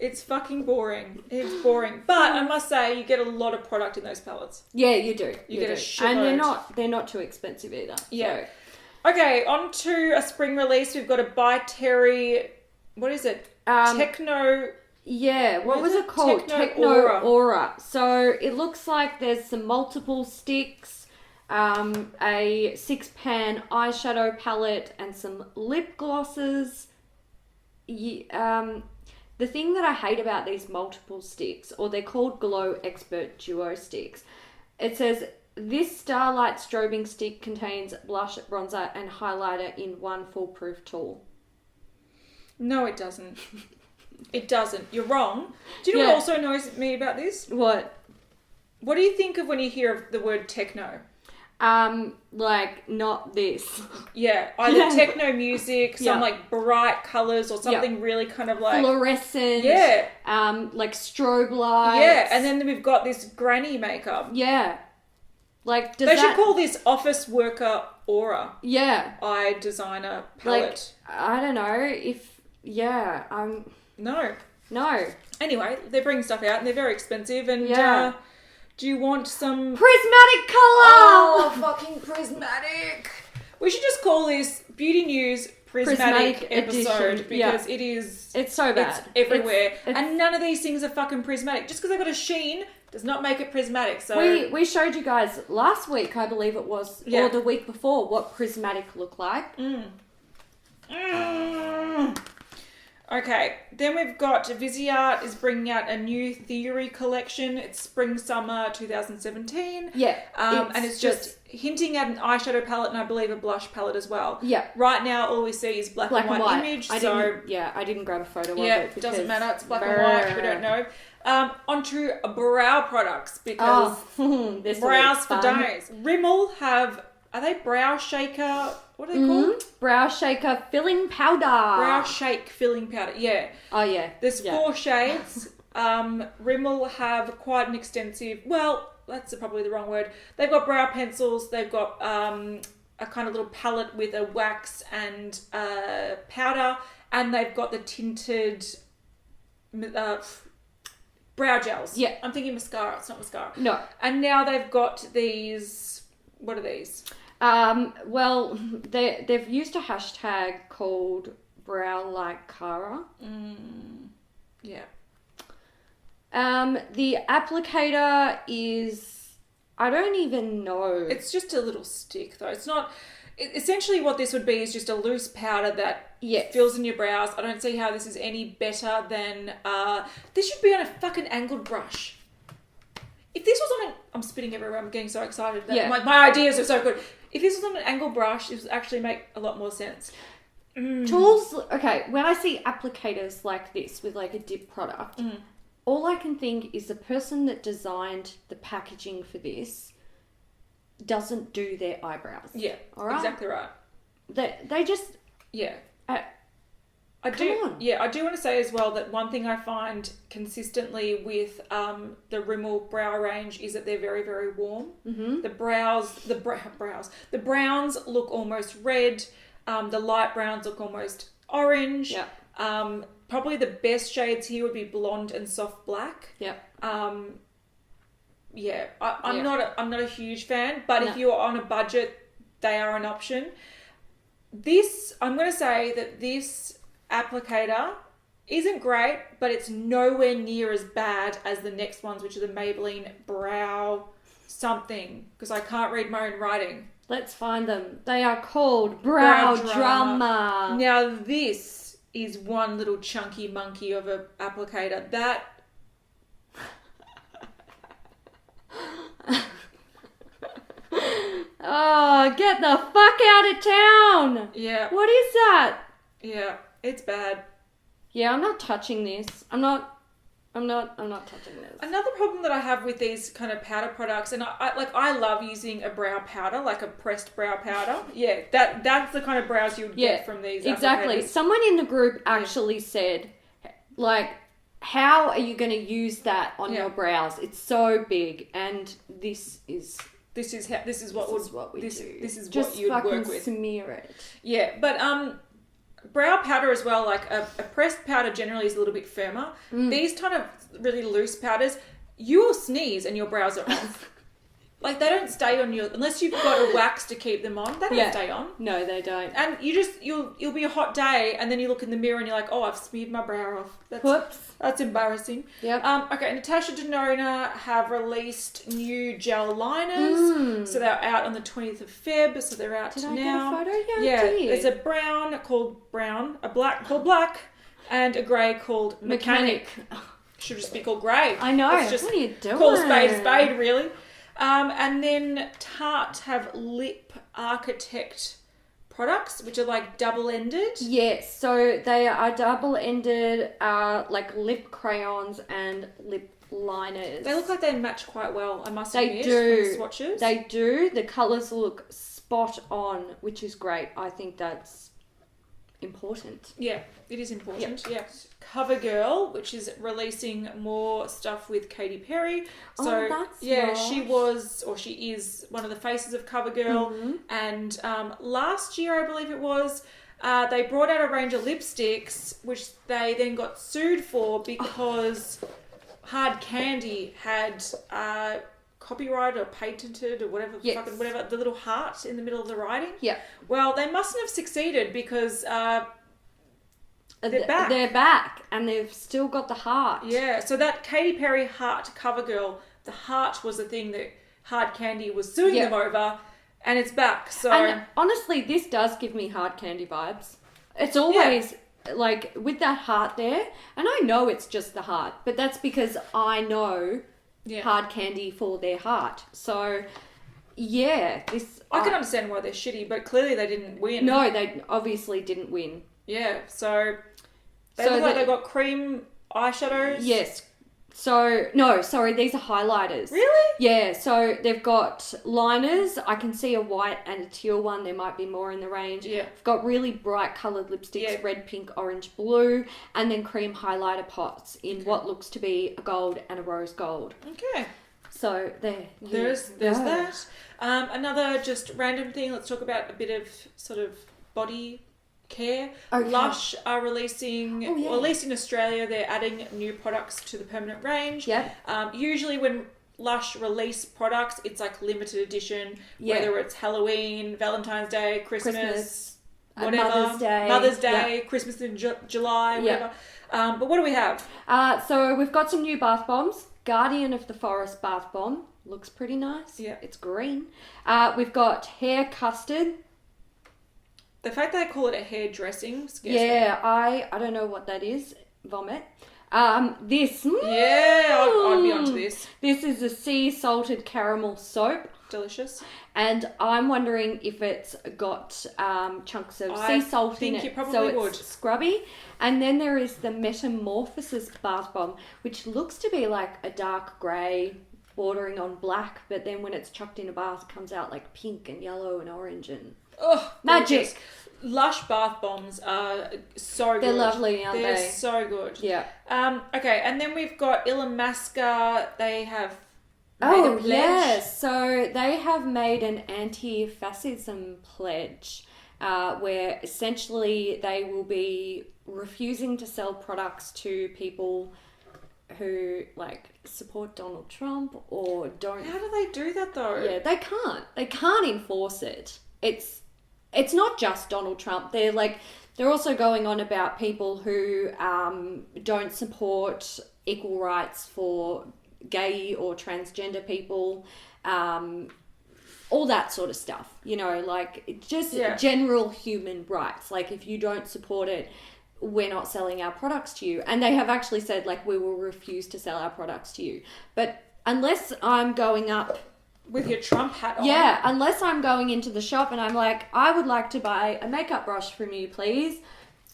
It's fucking boring. It's boring. But I must say, you get a lot of product in those palettes. Yeah, you do. You get a shitload. And they're not too expensive either. Yeah. So. Okay, on to a spring release. We've got a by Terry... What is it? Techno... Yeah, what was it called? Techno Aura. So it looks like there's some multiple sticks, a 6-pan eyeshadow palette, and some lip glosses. The thing that I hate about these multiple sticks, or they're called Glow Expert Duo Sticks, it says, this Starlight Strobing Stick contains blush, bronzer, and highlighter in one foolproof tool. No, it doesn't. It doesn't. You're wrong. Do you know what also annoys me about this? What? What do you think of when you hear of the word techno? Like, not this. Yeah, either techno music, some like bright colours, or something really kind of like... fluorescent. Yeah. Like strobe lights. Yeah, and then we've got this granny makeup. Yeah. Like, They should call this office worker aura. Yeah. Eye designer palette. Like, I don't know if... Yeah, No. No. Anyway, they're bringing stuff out and they're very expensive and do you want some... Prismatic colour! Oh, fucking prismatic. We should just call this Beauty News Prismatic episode edition. because it is... It's so bad. It's everywhere. And none of these things are fucking prismatic. Just because they've got a sheen does not make it prismatic. So we showed you guys last week, I believe it was, or the week before, what prismatic looked like. Okay, then we've got Viseart is bringing out a new Theory collection. It's spring-summer 2017. Yeah. And it's just hinting at an eyeshadow palette and I believe a blush palette as well. Yeah. Right now, all we see is black and white image. I didn't grab a photo of it. Yeah, doesn't matter. It's black and white. We don't know. Onto brow products because brows for days. Rimmel have... Are they Brow Shaker? What are they called? Brow Shaker Filling Powder. Brow Shake Filling Powder, yeah. Oh, yeah. There's 4 shades. Rimmel have quite an extensive... Well, that's probably the wrong word. They've got brow pencils. They've got a kind of little palette with a wax and powder. And they've got the tinted brow gels. Yeah. I'm thinking mascara. It's not mascara. No. And now they've got these... What are these? Well, they've used a hashtag called Brow Like Cara. Yeah. The applicator is... I don't even know. It's just a little stick, though. It's not... Essentially, what this would be is just a loose powder that fills in your brows. I don't see how this is any better than... this should be on a fucking angled brush. If this was on an... I'm spitting everywhere. I'm getting so excited. My ideas are so good. If this was on an angled brush, it would actually make a lot more sense. Tools... Okay, when I see applicators like this with like a dip product, all I can think is the person that designed the packaging for this doesn't do their eyebrows. Yeah, all right? Exactly right. They just... Yeah. I do want to say as well that one thing I find consistently with the Rimmel brow range is that they're very, very warm. Mm-hmm. The browns look almost red. The light browns look almost orange. Yeah. Probably the best shades here would be blonde and soft black. Yeah. I'm not a huge fan, but if you're on a budget, they are an option. I'm going to say that this applicator isn't great, but it's nowhere near as bad as the next ones, which are the Maybelline Brow something, because I can't read my own writing. Let's find them. They are called Brow Drama. Now this is one little chunky monkey of an applicator. That... Oh, get the fuck out of town! Yeah. What is that? Yeah, it's bad. Yeah, I'm not touching this. I'm not I'm not touching this. Another problem that I have with these kind of powder products, and I love using a brow powder, like a pressed brow powder. Yeah, that's the kind of brows you would get from these. Exactly. Applicators. Someone in the group actually said, like, how are you going to use that on your brows? It's so big, and this is what we do. This is just what you'd work with. Just smear it. Yeah, but brow powder as well, like a pressed powder generally is a little bit firmer. These kind of really loose powders, you will sneeze and your brows are off. Like, they don't stay on your... Unless you've got a wax to keep them on, they don't stay on. No, they don't. And you'll be a hot day, and then you look in the mirror and you're like, oh, I've smeared my brow off. Whoops. That's embarrassing. Yep. Okay, Natasha Denona have released new gel liners. So they're out on the 20th of Feb, so they're out now. Did I get a photo? Yeah, there's a brown called brown, a black called black, and a grey called mechanic. Should just be called grey. I know. It's just what are you doing? Call a spade, really. And then Tarte have lip architect products, which are like double-ended. Yes, so they are double-ended, like lip crayons and lip liners. They look like they match quite well, I must admit. They do. From the swatches. They do. The colours look spot on, which is great. I think that's important. Yeah, it is important. Yeah. Covergirl, which is releasing more stuff with Katy Perry. So that's nice. She is one of the faces of Covergirl. And last year, I believe it was, they brought out a range of lipsticks, which they then got sued for because Hard Candy had copyright or patented or whatever, whatever, the little heart in the middle of the writing. Yeah. Well, they mustn't have succeeded because they're back. They're back, and they've still got the heart. Yeah, so that Katy Perry heart Covergirl, the heart was the thing that Hard Candy was suing them over, and it's back. So, and honestly, this does give me Hard Candy vibes. It's always like with that heart there, and I know it's just the heart, but that's because I know Hard Candy for their heart. So, yeah, I can understand why they're shitty, but clearly they didn't win. No, they obviously didn't win. Yeah, so they look like they got cream eyeshadows. Yes. So, no, sorry, these are highlighters. Really? Yeah, so they've got liners. I can see a white and a teal one. There might be more in the range. Yeah. We've got really bright coloured lipsticks, red, pink, orange, blue, and then cream highlighter pots in what looks to be a gold and a rose gold. Okay. So there's that. Another just random thing. Let's talk about a bit of sort of body care. Okay. Lush are releasing, well, at least in Australia, they're adding new products to the permanent range. Yep. Usually when Lush release products, it's like limited edition, whether it's Halloween, Valentine's Day, Christmas whatever. Mother's Day, Christmas in July, whatever. But what do we have? So we've got some new bath bombs. Guardian of the Forest bath bomb. Looks pretty nice. Yeah. It's green. We've got hair custard. The fact that they call it a hair dressing scares me. I don't know what that is. Vomit. This. I'd be onto this. This is a sea salted caramel soap. Delicious. And I'm wondering if it's got chunks of sea salt in it. I think you probably so would. It's scrubby. And then there is the Metamorphosis bath bomb, which looks to be like a dark grey bordering on black, but then when it's chucked in a bath, it comes out like pink and yellow and orange and magic. Gorgeous. Lush bath bombs are so good. They're lovely, aren't they? They're so good. Yeah. Okay, and then we've got Illamasqua. They have made a pledge. Yes. So they have made an anti-fascism pledge where essentially they will be refusing to sell products to people who like support Donald Trump or don't. How do they do that though? Yeah, they can't. They can't enforce it. It's not just Donald Trump. They're also going on about people who don't support equal rights for gay or transgender people, all that sort of stuff. You know, like just general human rights. Like if you don't support it, we're not selling our products to you. And they have actually said like we will refuse to sell our products to you. But unless I'm going up with your Trump hat on. Yeah, unless I'm going into the shop and I'm like, I would like to buy a makeup brush from you, please.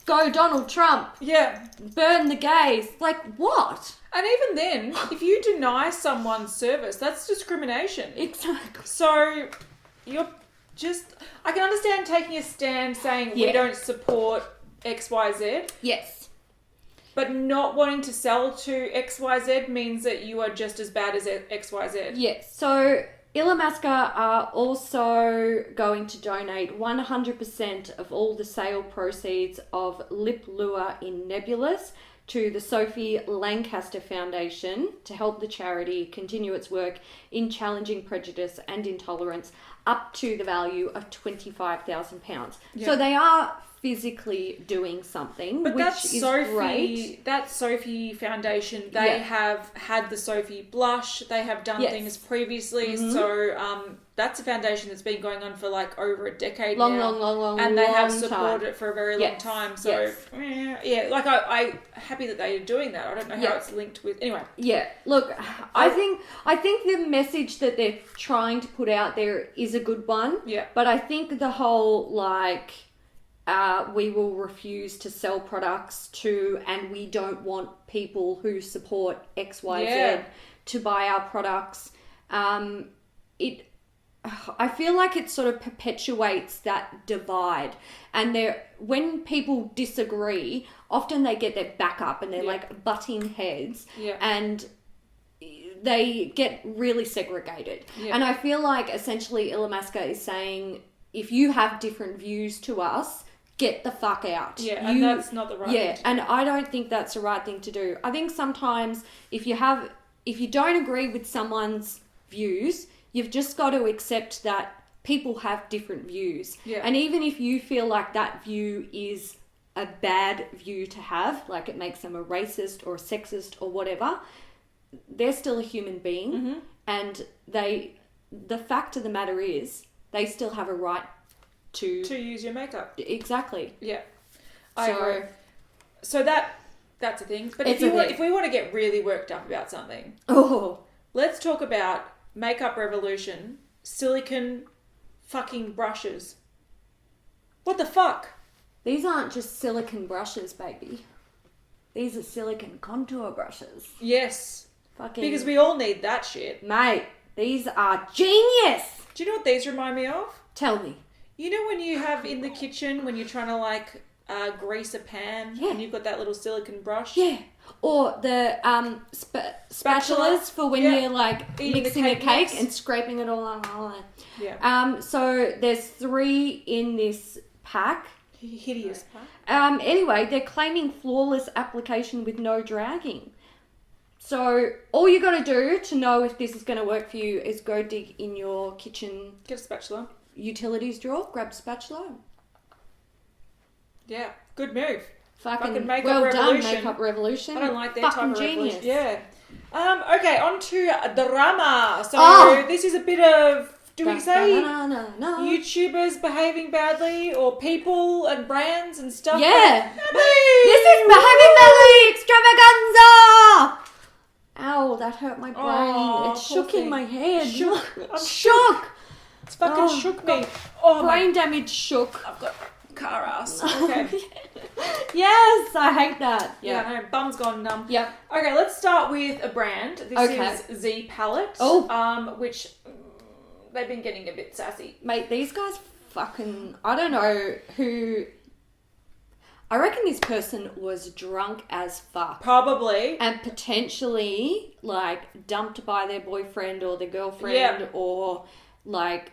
Go Donald Trump. Yeah. Burn the gays. Like, what? And even then, if you deny someone's service, that's discrimination. Exactly. So you're just... I can understand taking a stand saying we don't support XYZ. Yes. But not wanting to sell to XYZ means that you are just as bad as XYZ. Yes. So Illamasqua are also going to donate 100% of all the sale proceeds of Lip Lure in Nebulous to the Sophie Lancaster Foundation to help the charity continue its work in challenging prejudice and intolerance up to the value of £25,000. Yeah. So they are physically doing something, but which that's is Sophie, great. That Sophie Foundation, they have had the Sophie blush, they have done things previously, so that's a foundation that's been going on for like over a decade now. Long, and they have long supported time. it for a very long time. So like I'm happy that they're doing that. I don't know how it's linked with anyway. Yeah, look, I think the message that they're trying to put out there is a good one. Yeah. But I think the whole like we will refuse to sell products to, and we don't want people who support XYZ to buy our products. I feel like it sort of perpetuates that divide, and when people disagree, often they get their back up and they're like butting heads, and they get really segregated. Yeah. And I feel like essentially Illamasqua is saying, if you have different views to us, get the fuck out. Yeah, and that's not the right thing to do. And I don't think that's the right thing to do. I think sometimes if you don't agree with someone's views, you've just got to accept that people have different views. Yeah. And even if you feel like that view is a bad view to have, like it makes them a racist or a sexist or whatever, they're still a human being. And the fact of the matter is they still have a right to use your makeup. Exactly. Yeah. I agree. So that's a thing. But if we want to get really worked up about something, let's talk about Makeup Revolution silicone fucking brushes. What the fuck? These aren't just silicone brushes, baby. These are silicone contour brushes. Yes. Fucking... Because we all need that shit. Mate, these are genius! Do you know what these remind me of? Tell me. You know when you have in the kitchen, when you're trying to like grease a pan and you've got that little silicone brush? Yeah. Or the spatulas for when you're like eating mixing a cake mix. and scraping it all on. Yeah. So there's 3 in this pack. Hideous pack. Anyway, they're claiming flawless application with no dragging. So all you got to do to know if this is going to work for you is go dig in your kitchen. Get a spatula. Utilities drawer, grab a spatula. Yeah, good move. Fucking Makeup well Revolution. done, Makeup Revolution. I don't like that fucking type of genius. revolution. Yeah. Okay, on to drama. So this is a bit of, do we say YouTubers behaving badly or people and brands and stuff? Yeah. This is behaving badly extravaganza. Ow, that hurt my brain. It shook in my head. I'm shook. It's fucking shook me. Brain damage shook. I've got car ass. Okay. Yes, I hate that. Yeah, no, bum's gone numb. Yep. Okay, let's start with a brand. This is Z Palette. Which they've been getting a bit sassy. Mate, these guys fucking... I don't know who... I reckon this person was drunk as fuck. Probably. And potentially, like, dumped by their boyfriend or their girlfriend or, like,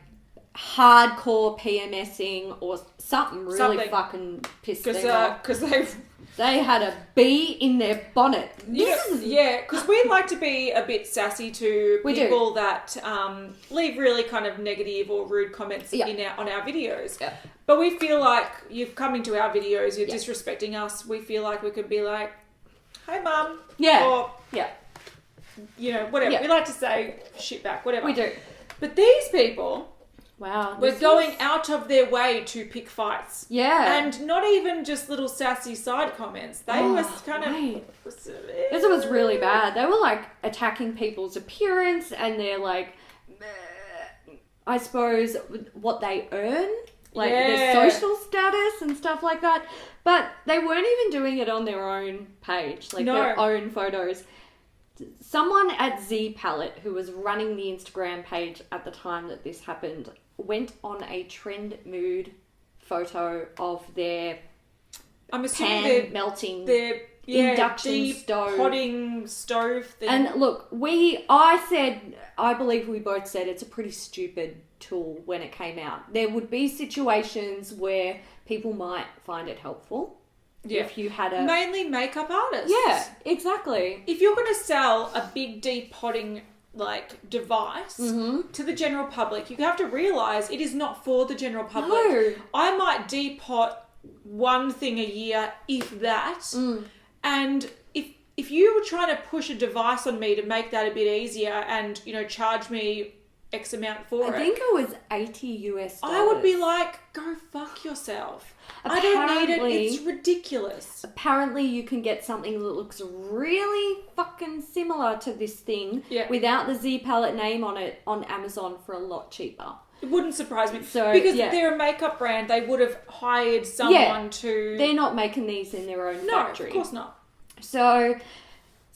hardcore PMSing or something really fucking pissed them off. Because they had a bee in their bonnet. Yeah, because we like to be a bit sassy to people that leave really kind of negative or rude comments on our videos. Yeah. But we feel like you've come into our videos, you're disrespecting us. We feel like we could be like, "Hey, mum." Yeah. Or, you know, whatever. Yeah. We like to say shit back, whatever. We do. But these people... Wow. We're going out of their way to pick fights. Yeah. And not even just little sassy side comments. They were kind of... This was really bad. They were like attacking people's appearance and they're like, I suppose, what they earn like their social status and stuff like that. But they weren't even doing it on their own page, like their own photos. Someone at Z Palette, who was running the Instagram page at the time that this happened, went on a trend mood photo of their pan melting induction stove. Potting stove thing. And look, I believe we both said it's a pretty stupid tool when it came out. There would be situations where people might find it helpful. Yeah. If you had mainly makeup artists. Yeah, exactly. If you're going to sell a big depotting device to the general public, you have to realise it is not for the general public. No. I might depot one thing a year, if that. And if you were trying to push a device on me to make that a bit easier and, charge me X amount for it. I think it was $80. I would be like, go fuck yourself. I don't need it. It's ridiculous. Apparently you can get something that looks really fucking similar to this thing without the Z Palette name on it on Amazon for a lot cheaper. It wouldn't surprise me. Because they're a makeup brand, they would have hired someone to... They're not making these in their own factory. No, of course not. So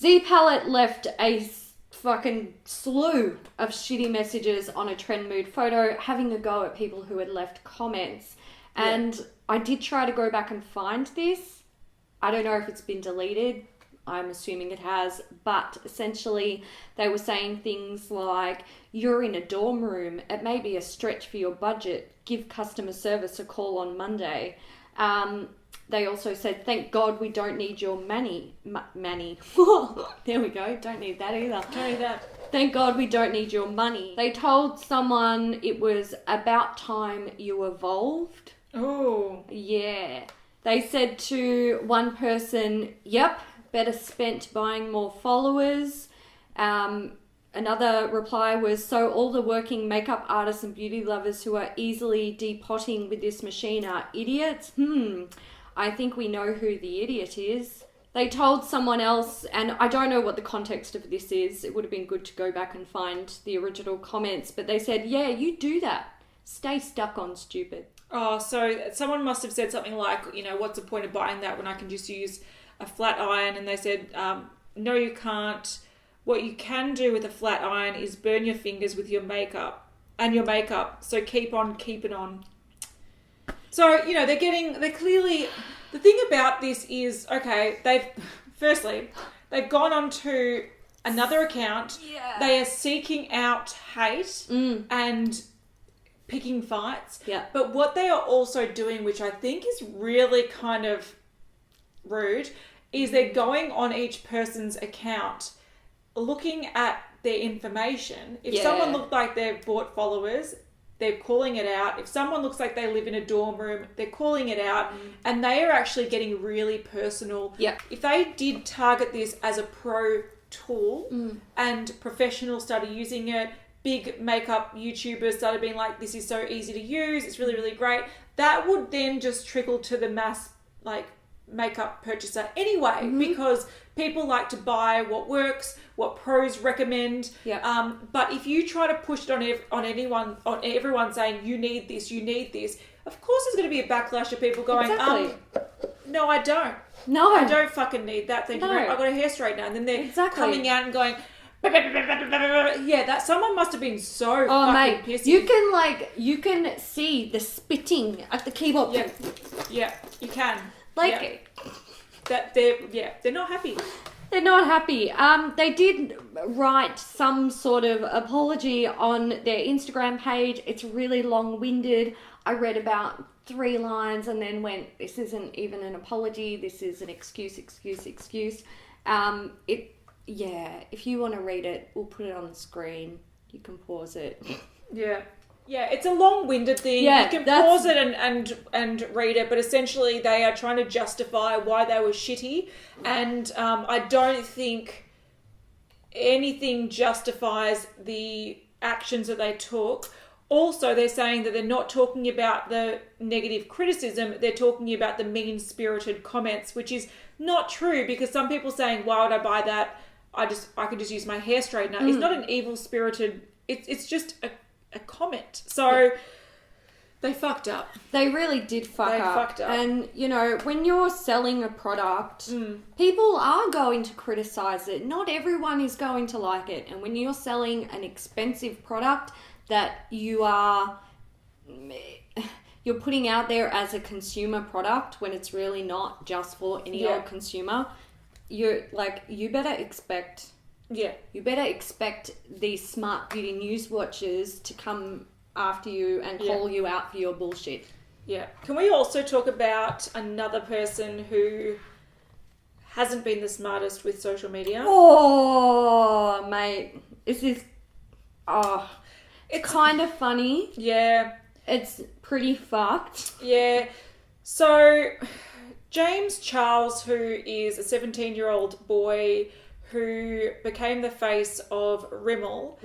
Z Palette left a fucking slew of shitty messages on a trend mood photo, having a go at people who had left comments. And I did try to go back and find this. I don't know if it's been deleted. I'm assuming it has. But essentially, they were saying things like, you're in a dorm room. It may be a stretch for your budget. Give customer service a call on Monday. They also said, thank God we don't need your money. There we go. Don't need that either. Don't need that. Thank God we don't need your money. They told someone it was about time you evolved. Oh. Yeah. They said to one person, yep, better spent buying more followers. Another reply was, so all the working makeup artists and beauty lovers who are easily depotting with this machine are idiots? I think we know who the idiot is. They told someone else, and I don't know what the context of this is. It would have been good to go back and find the original comments, but they said, yeah, you do that. Stay stuck on stupid. Oh, so someone must have said something like, what's the point of buying that when I can just use a flat iron? And they said, no, you can't. What you can do with a flat iron is burn your fingers with your makeup. So keep on keeping on. So, they're clearly, the thing about this is, okay, they've gone on to another account. Yeah. They are seeking out hate and picking fights. Yeah. But what they are also doing, which I think is really kind of rude, is they're going on each person's account, looking at their information. If someone looked like they've bought followers, they're calling it out. If someone looks like they live in a dorm room, they're calling it out. And they are actually getting really personal. Yep. If they did target this as a pro tool and professionals started using it, big makeup YouTubers started being like, this is so easy to use, it's really, really great, that would then just trickle to the mass, makeup purchaser anyway, because people like to buy what works, what pros recommend. Yeah. But if you try to push it on everyone saying you need this, of course there's going to be a backlash of people going, no, I don't. No, I don't fucking need that thing. No. I've got a hair straightener, and then they're coming out and going, that someone must have been so fucking pissy. You can see the spitting at the keyboard. Yeah, you can. They're not happy. They're not happy. They did write some sort of apology on their Instagram page. It's really long-winded. I read about 3 lines and then went, this isn't even an apology. This is an excuse. If you want to read it, we'll put it on the screen. You can pause it. Yeah, it's a long-winded thing. You can pause it and read it, but essentially they are trying to justify why they were shitty, and I don't think anything justifies the actions that they took. Also, they're saying that they're not talking about the negative criticism, they're talking about the mean-spirited comments, which is not true, because some people saying, why would I buy that? I could just use my hair straightener. It's not an evil-spirited... It's just a comment. So They fucked up. They really did fucked up. And, you know, when you're selling a product, people are going to criticize it. Not everyone is going to like it. And when you're selling an expensive product that you're putting out there as a consumer product when it's really not just for any old consumer, you better expect these smart beauty news watchers to come after you and call you out for your bullshit. Yeah. Can we also talk about another person who hasn't been the smartest with social media? Oh, mate. It's kind of funny. Yeah. It's pretty fucked. Yeah. So, James Charles, who is a 17-year-old boy who became the face of Rimmel,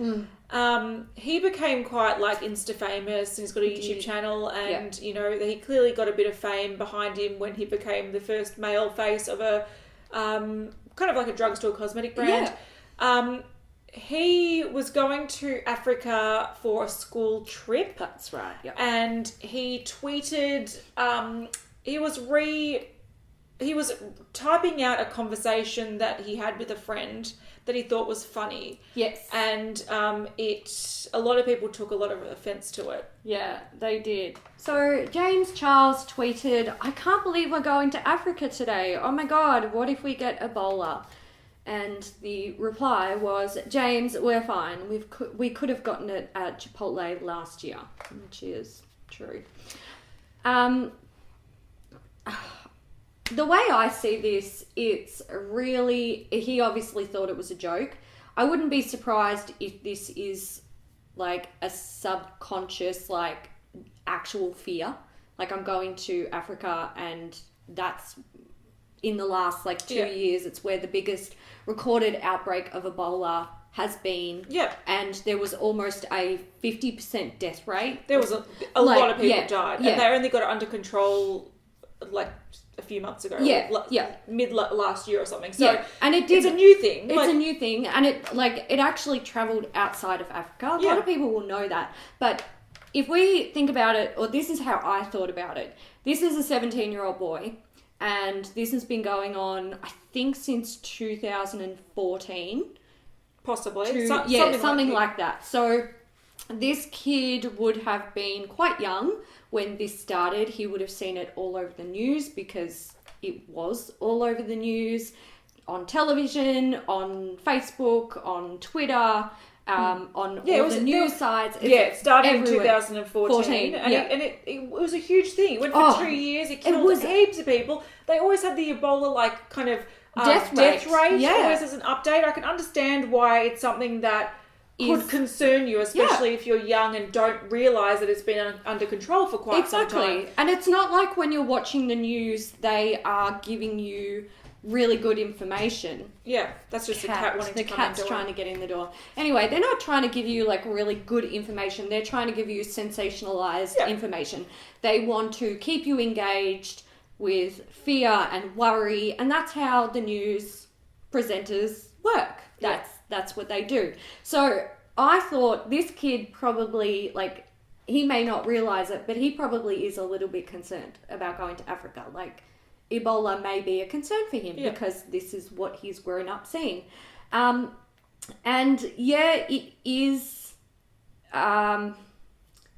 he became quite like Insta famous, and he's got a YouTube channel, and you know, he clearly got a bit of fame behind him when he became the first male face of a kind of like a drugstore cosmetic brand. He was going to Africa for a school trip. That's right. Yep. And he tweeted, he was typing out a conversation that he had with a friend that he thought was funny. Yes. And a lot of people took a lot of offense to it. Yeah, they did. So James Charles tweeted, "I can't believe we're going to Africa today. Oh my God, what if we get Ebola?" And the reply was, "James, we're fine. We could have gotten it at Chipotle last year," which is true. The way I see this, it's really, he obviously thought it was a joke. I wouldn't be surprised if this is like a subconscious, like actual fear. Like, I'm going to Africa, and that's in the last like 2 years, it's where the biggest recorded outbreak of Ebola has been. Yeah. And there was almost a 50% death rate. There was a lot of people died. And they only got it under control like a few months ago. Mid last year or something. So and it did, it's a new thing. It's a new thing, and it actually travelled outside of Africa. A lot of people will know that. But if we think about it, or this is how I thought about it, this is a 17-year-old boy, and this has been going on, I think, since 2014. Possibly. Something like that. So this kid would have been quite young when this started. He would have seen it all over the news, because it was all over the news, on television, on Facebook, on Twitter, on all the news sites. It started everywhere. in 2014. It was a huge thing. It went for 2 years. It killed heaps of people. They always had the Ebola, like, kind of death rate always as an update. I can understand why it's something that could concern you, especially if you're young and don't realise that it's been under control for quite some time. And it's not like when you're watching the news, they are giving you really good information. Yeah, that's just the cat wanting to come in. The cat's trying to get in the door. Anyway, they're not trying to give you like really good information. They're trying to give you sensationalized information. They want to keep you engaged with fear and worry, and that's how the news presenters work. That's what they do. So I thought this kid probably, like, he may not realize it, but he probably is a little bit concerned about going to Africa. Like, Ebola may be a concern for him because this is what he's grown up seeing. And it is,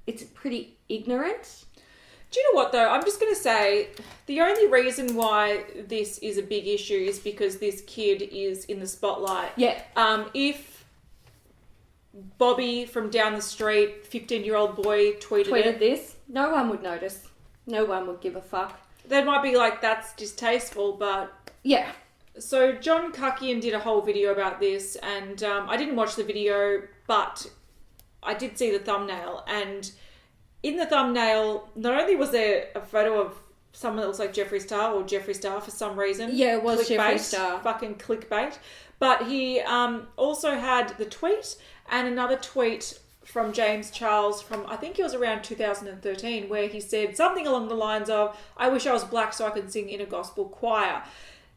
it's pretty ignorant. Do you know what, though? I'm just going to say the only reason why this is a big issue is because this kid is in the spotlight. Yeah. If Bobby from down the street, 15-year-old boy, tweeted this, no one would notice. No one would give a fuck. They might be like, that's distasteful, but... Yeah. So John Kuckian did a whole video about this, and I didn't watch the video, but I did see the thumbnail, and... in the thumbnail, not only was there a photo of someone that looks like Jeffree Star, or Jeffree Star for some reason. Yeah, it was clickbait, Jeffree Star. Fucking clickbait. But he also had the tweet and another tweet from James Charles from, I think it was around 2013, where he said something along the lines of, "I wish I was black so I could sing in a gospel choir."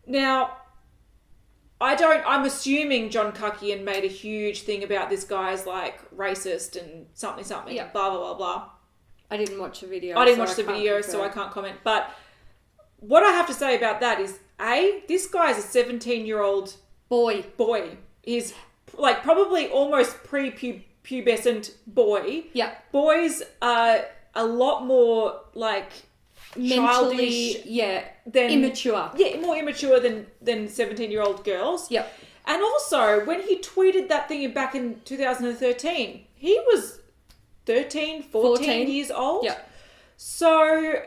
Now, I'm assuming John Kuckian made a huge thing about this guy's like racist and something, blah, blah, blah, blah. I didn't watch the video. I didn't watch the video, so I can't comment. But what I have to say about that is, this guy's a 17-year-old boy. He's like probably almost pre-pubescent boy. Yeah. Boys are a lot more like mentally, than immature. Yeah, more immature than 17-year-old girls. Yep. And also, when he tweeted that thing back in 2013, he was 14 years old. Yeah. So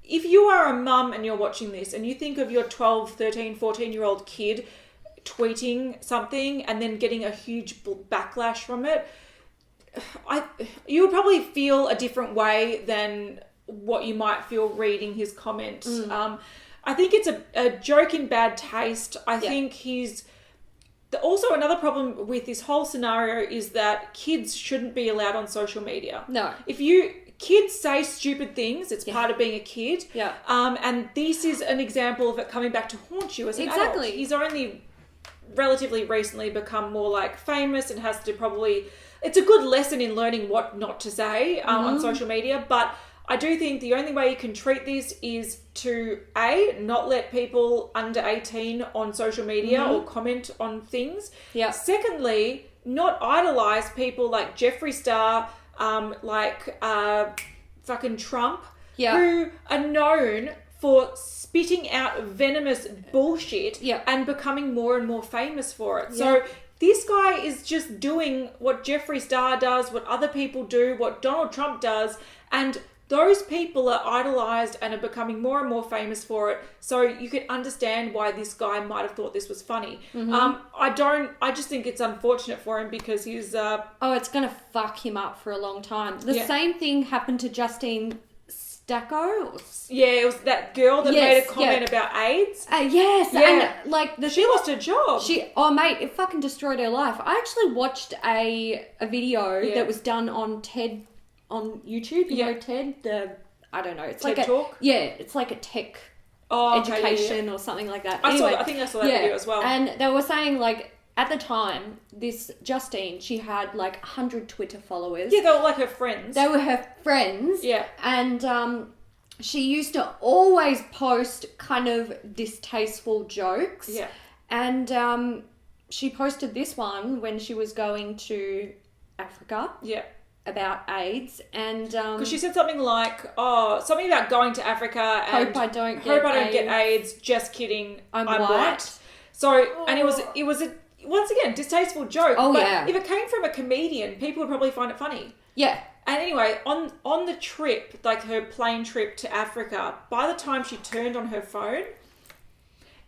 if you are a mum and you're watching this and you think of your 12, 13, 14-year-old kid tweeting something and then getting a huge backlash from it, you would probably feel a different way than what you might feel reading his comment. I think it's a joke in bad taste. I think he's... Also, another problem with this whole scenario is that kids shouldn't be allowed on social media. No. Kids say stupid things, it's part of being a kid. Yeah. And this is an example of it coming back to haunt you as an adult. He's only relatively recently become more like famous and has to probably... It's a good lesson in learning what not to say on social media, but I do think the only way you can treat this is to not let people under 18 on social media or comment on things. Yeah. Secondly, not idolize people like Jeffree Star, fucking Trump, who are known for spitting out venomous bullshit and becoming more and more famous for it. So this guy is just doing what Jeffree Star does, what other people do, what Donald Trump does, and those people are idolized and are becoming more and more famous for it. So you can understand why this guy might have thought this was funny. I just think it's unfortunate for him because he's... it's going to fuck him up for a long time. The same thing happened to Justine Stacco. Yeah, it was that girl that made a comment about AIDS. Yes. Yeah. And like she lost her job. Mate, it fucking destroyed her life. I actually watched a video that was done on TED on YouTube. You know TED? I don't know. It's TED like Talk? It's like a tech education or something like that. I think I saw that video as well. And they were saying like at the time, this Justine, she had like 100 Twitter followers. Yeah, they were like her friends. They were her friends. Yeah. And she used to always post kind of distasteful jokes. Yeah. And she posted this one when she was going to Africa. Yeah. About AIDS, and because she said something like, something about going to Africa and hope I don't get AIDS. Just kidding, I'm white. So and it was a once again distasteful joke. But if it came from a comedian, people would probably find it funny. Yeah. And anyway, on the trip, like her plane trip to Africa, by the time she turned on her phone,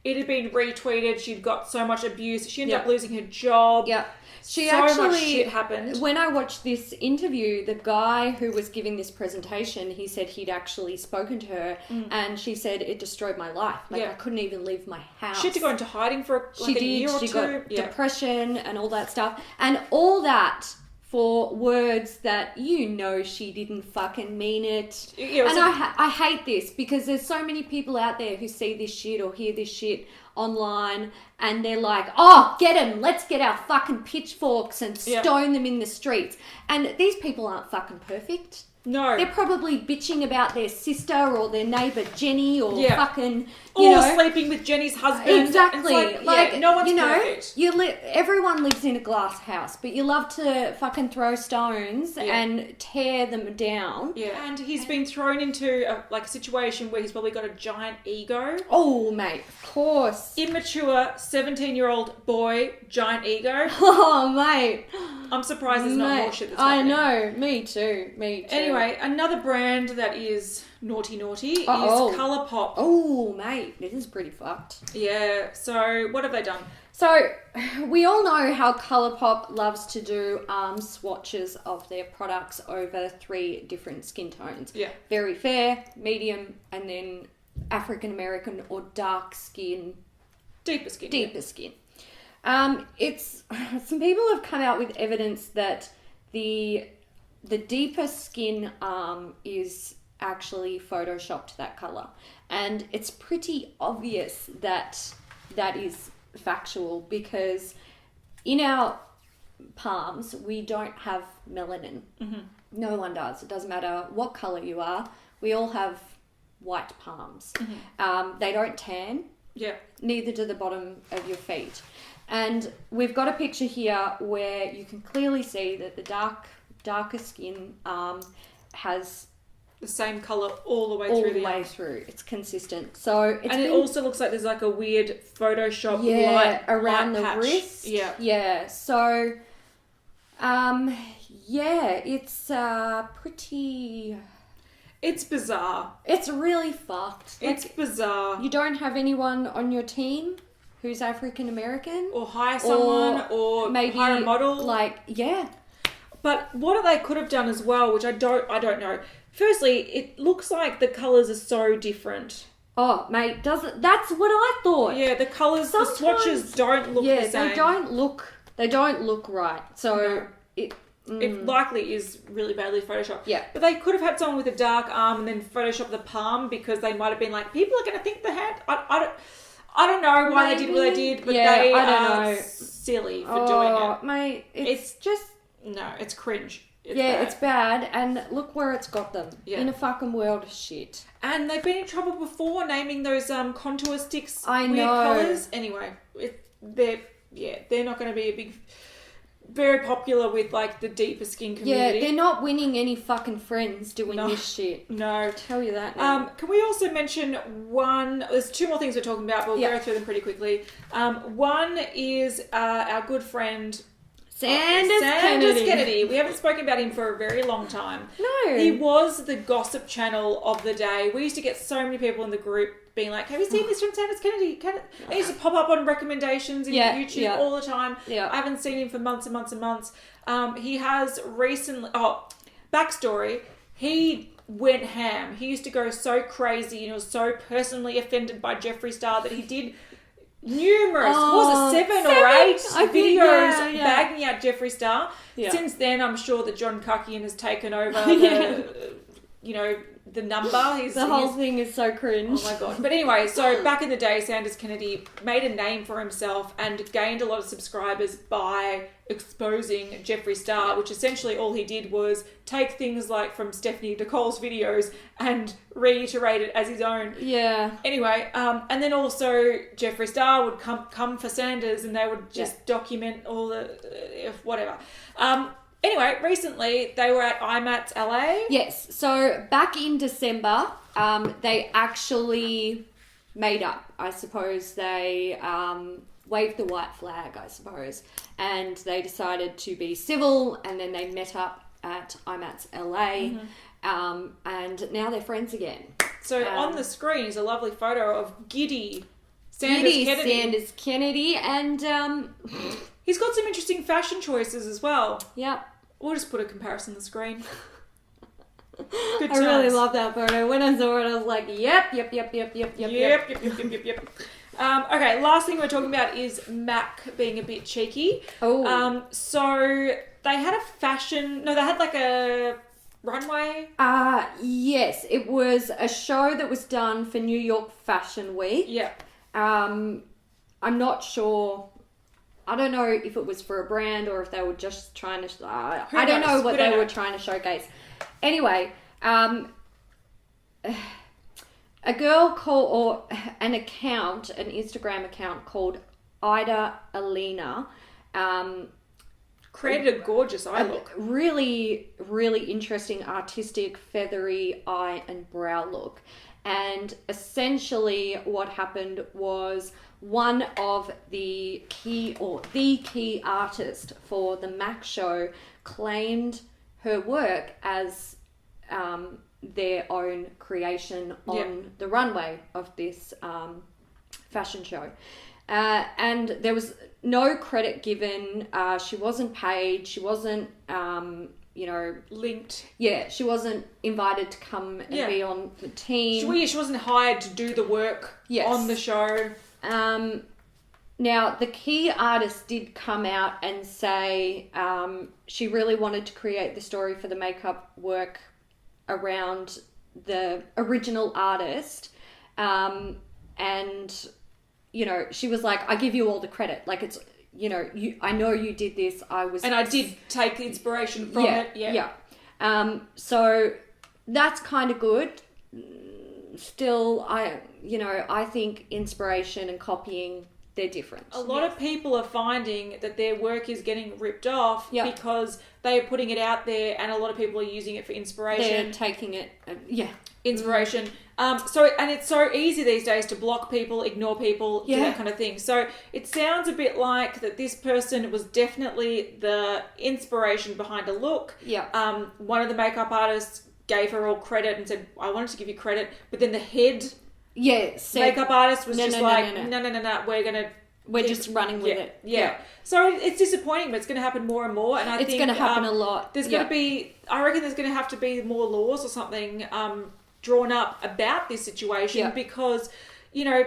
it had been retweeted. She'd got so much abuse. She ended up losing her job. Yeah. Much shit happened. When I watched this interview, the guy who was giving this presentation, he said he'd actually spoken to her and she said it destroyed my life. Like I couldn't even leave my house. She had to go into hiding for a year or two. She got depression and all that stuff. And all that for words that she didn't fucking mean it. I hate this because there's so many people out there who see this shit or hear this shit online and they're like, get them, let's get our fucking pitchforks and stone them in the streets. And these people aren't fucking perfect. No. They're probably bitching about their sister or their neighbour Jenny or fucking, sleeping with Jenny's husband. Exactly. Like no one's perfect. Everyone lives in a glass house, but you love to fucking throw stones and tear them down. Yeah. And he's been thrown into a situation where he's probably got a giant ego. Oh, mate, of course. Immature 17-year-old boy, giant ego. Oh, mate. I'm surprised there's not more shit that's happening. I know. Me too. Anyway, another brand that is naughty is Colourpop. Oh, mate, this is pretty fucked. Yeah, so what have they done? So, we all know how Colourpop loves to do swatches of their products over 3 different skin tones. Yeah. Very fair, medium, and then African American or dark skin. Deeper skin. It's some people have come out with evidence that the deeper skin is actually photoshopped that colour. And it's pretty obvious that is factual because in our palms we don't have melanin. No one does. It doesn't matter what colour you are. We all have white palms. They don't tan. Yeah. Neither do the bottom of your feet. And we've got a picture here where you can clearly see that the darker skin has the same colour all the way all through the way through. It's consistent. So it's it also looks like there's like a weird Photoshop light around the patch. wrist. Yeah. Yeah. So it's pretty. It's bizarre. It's really fucked. It's bizarre. You don't have anyone on your team who's African American, or hire someone, or maybe hire a model. But what they could have done as well, which I don't know. Firstly, it looks like the colours are so different. Oh, mate, that's what I thought. Yeah, the colours, the swatches don't look the same. They don't look right. So it likely is really badly photoshopped. Yeah. But they could have had someone with a dark arm and then photoshopped the palm, because they might have been like, people are going to think the hand. I don't know why they did what they did, but they are silly for doing it. Mate, it's just... No, it's cringe. It's bad, and look where it's got them. Yeah. In a fucking world of shit. And they've been in trouble before naming those contour sticks weird know. colours. Anyway, they're not going to be very popular with like the deeper skin community. Yeah, they're not winning any fucking friends doing this shit. No. I'll tell you that now. Can we also mention there's two more things we're talking about, but we'll go through them pretty quickly. One is our good friend... Sanders Kennedy. We haven't spoken about him for a very long time. No. He was the gossip channel of the day. We used to get so many people in the group being like, have you seen this from Sanders Kennedy? He used to pop up on recommendations in YouTube all the time. Yeah. I haven't seen him for months and months and months. He has recently... backstory. He went ham. He used to go so crazy and was so personally offended by Jeffree Star that he did... numerous, was it 7 or 8 videos bagging out Jeffree Star. Yeah. Since then, I'm sure that John Cuckian has taken over the number. The whole thing is so cringe. Oh my god. But anyway, so back in the day, Sanders Kennedy made a name for himself and gained a lot of subscribers by exposing Jeffree Star, which essentially all he did was take things like from Stephanie Nicole's videos and reiterate it as his own. Yeah. Anyway, and then also Jeffree Star would come for Sanders and they would just document all the whatever. Anyway, recently they were at IMAT's LA. Yes. So back in December, they actually made up. I suppose they waved the white flag, I suppose, and they decided to be civil, and then they met up at IMAT's LA, and now they're friends again. So on the screen is a lovely photo of Sanders Kennedy, and he's got some interesting fashion choices as well. Yep. We'll just put a comparison on the screen. Good times. I really love that photo. When I saw it, I was like, yep. Okay, last thing we're talking about is MAC being a bit cheeky. Oh. So they had they had like a runway. Yes, it was a show that was done for New York Fashion Week. Yeah. I'm not sure. I don't know if it was for a brand or if they were just trying to... I don't know what they were trying to showcase. Anyway, a girl an Instagram account called Ida Alina, created a gorgeous eye look. Really, really interesting, artistic, feathery eye and brow look. And essentially what happened was one of the key artist for the MAC show claimed her work as their own creation on the runway of this fashion show. And there was no credit given. She wasn't paid. She wasn't, linked. Yeah, she wasn't invited to come and be on the team. She wasn't hired to do the work on the show. Now, the key artist did come out and say she really wanted to create the story for the makeup work around the original artist. And, she was like, I give you all the credit. Like, it's, I know you did this. I did take inspiration from it. Yeah. So that's kind of good. Still, I think inspiration and copying, they're different. A lot of people are finding that their work is getting ripped off because they are putting it out there, and a lot of people are using it for inspiration. They're taking it, inspiration. And it's so easy these days to block people, ignore people, do that kind of thing. So it sounds a bit like that this person was definitely the inspiration behind a look. Yeah. One of the makeup artists gave her all credit and said, I wanted to give you credit, but then the head makeup artist was no, we're just running with it. Yeah. So it's disappointing, but it's going to happen more and more. And I think it's going to happen a lot. There's going to be, I reckon there's going to have to be more laws or something drawn up about this situation because,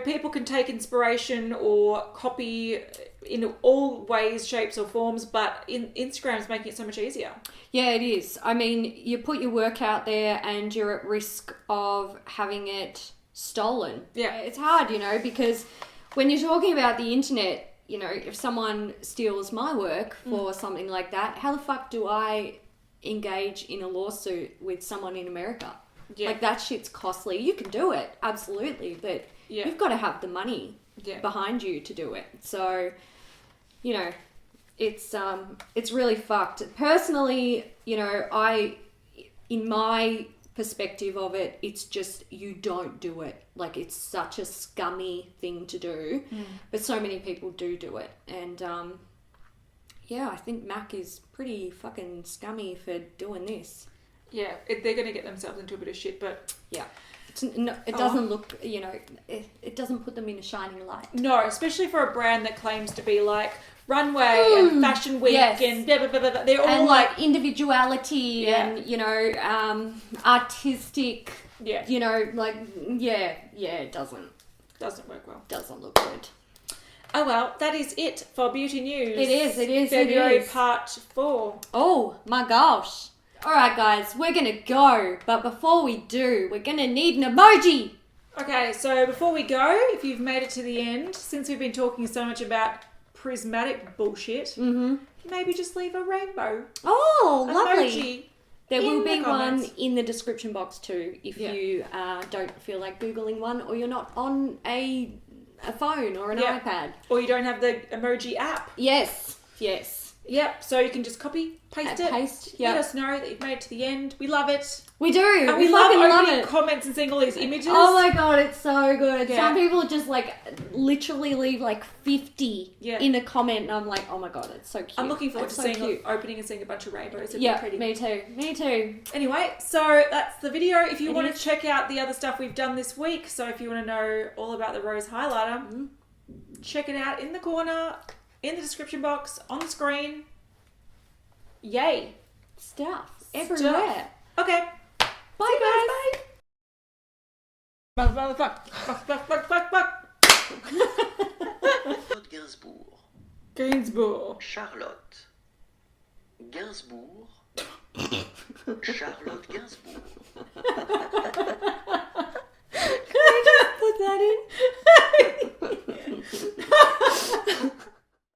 people can take inspiration or copy in all ways, shapes or forms, but Instagram's making it so much easier. Yeah, it is. I mean, you put your work out there and you're at risk of having it stolen. Yeah. It's hard, because when you're talking about the internet, if someone steals my work for something like that, how the fuck do I engage in a lawsuit with someone in America? Yeah. Like, that shit's costly. You can do it, absolutely, but you've got to have the money behind you to do it. So, it's really fucked. Personally, in my perspective of it, it's just, you don't do it. Like, it's such a scummy thing to do, but so many people do it. And I think MAC is pretty fucking scummy for doing this. Yeah, they're going to get themselves into a bit of shit, but it doesn't look, it doesn't put them in a shining light. No, especially for a brand that claims to be like runway and fashion week and blah, blah, blah, blah. They're all and like individuality and, artistic, it doesn't work well. Doesn't look good. Oh, well, that is it for beauty news. It is. February part 4. Oh, my gosh. All right, guys, we're going to go. But before we do, we're going to need an emoji. Okay, so before we go, if you've made it to the end, since we've been talking so much about prismatic bullshit, maybe just leave a rainbow. Oh, lovely. Emoji. There will be one in the description box too if you don't feel like Googling one, or you're not on a phone or an iPad. Or you don't have the emoji app. Yes. Yep, so you can just copy, paste it. Let us know that you've made it to the end. We love it. We do. And we love opening comments and seeing all these images. Oh my god, it's so good. Yeah. Some people just literally leave 50 in a comment, and I'm like, oh my god, it's so cute. I'm looking forward to opening and seeing a bunch of rainbows. Yeah, pretty. Me too. Anyway, so that's the video. If you want to check out the other stuff we've done this week, so if you want to know all about the rose highlighter, check it out in the corner, in the description box, on the screen. Yay. Stuff everywhere. Okay. Bye, guys. Bye. Fuck. Charlotte Gainsbourg. Charlotte Gainsbourg. Charlotte Gainsbourg.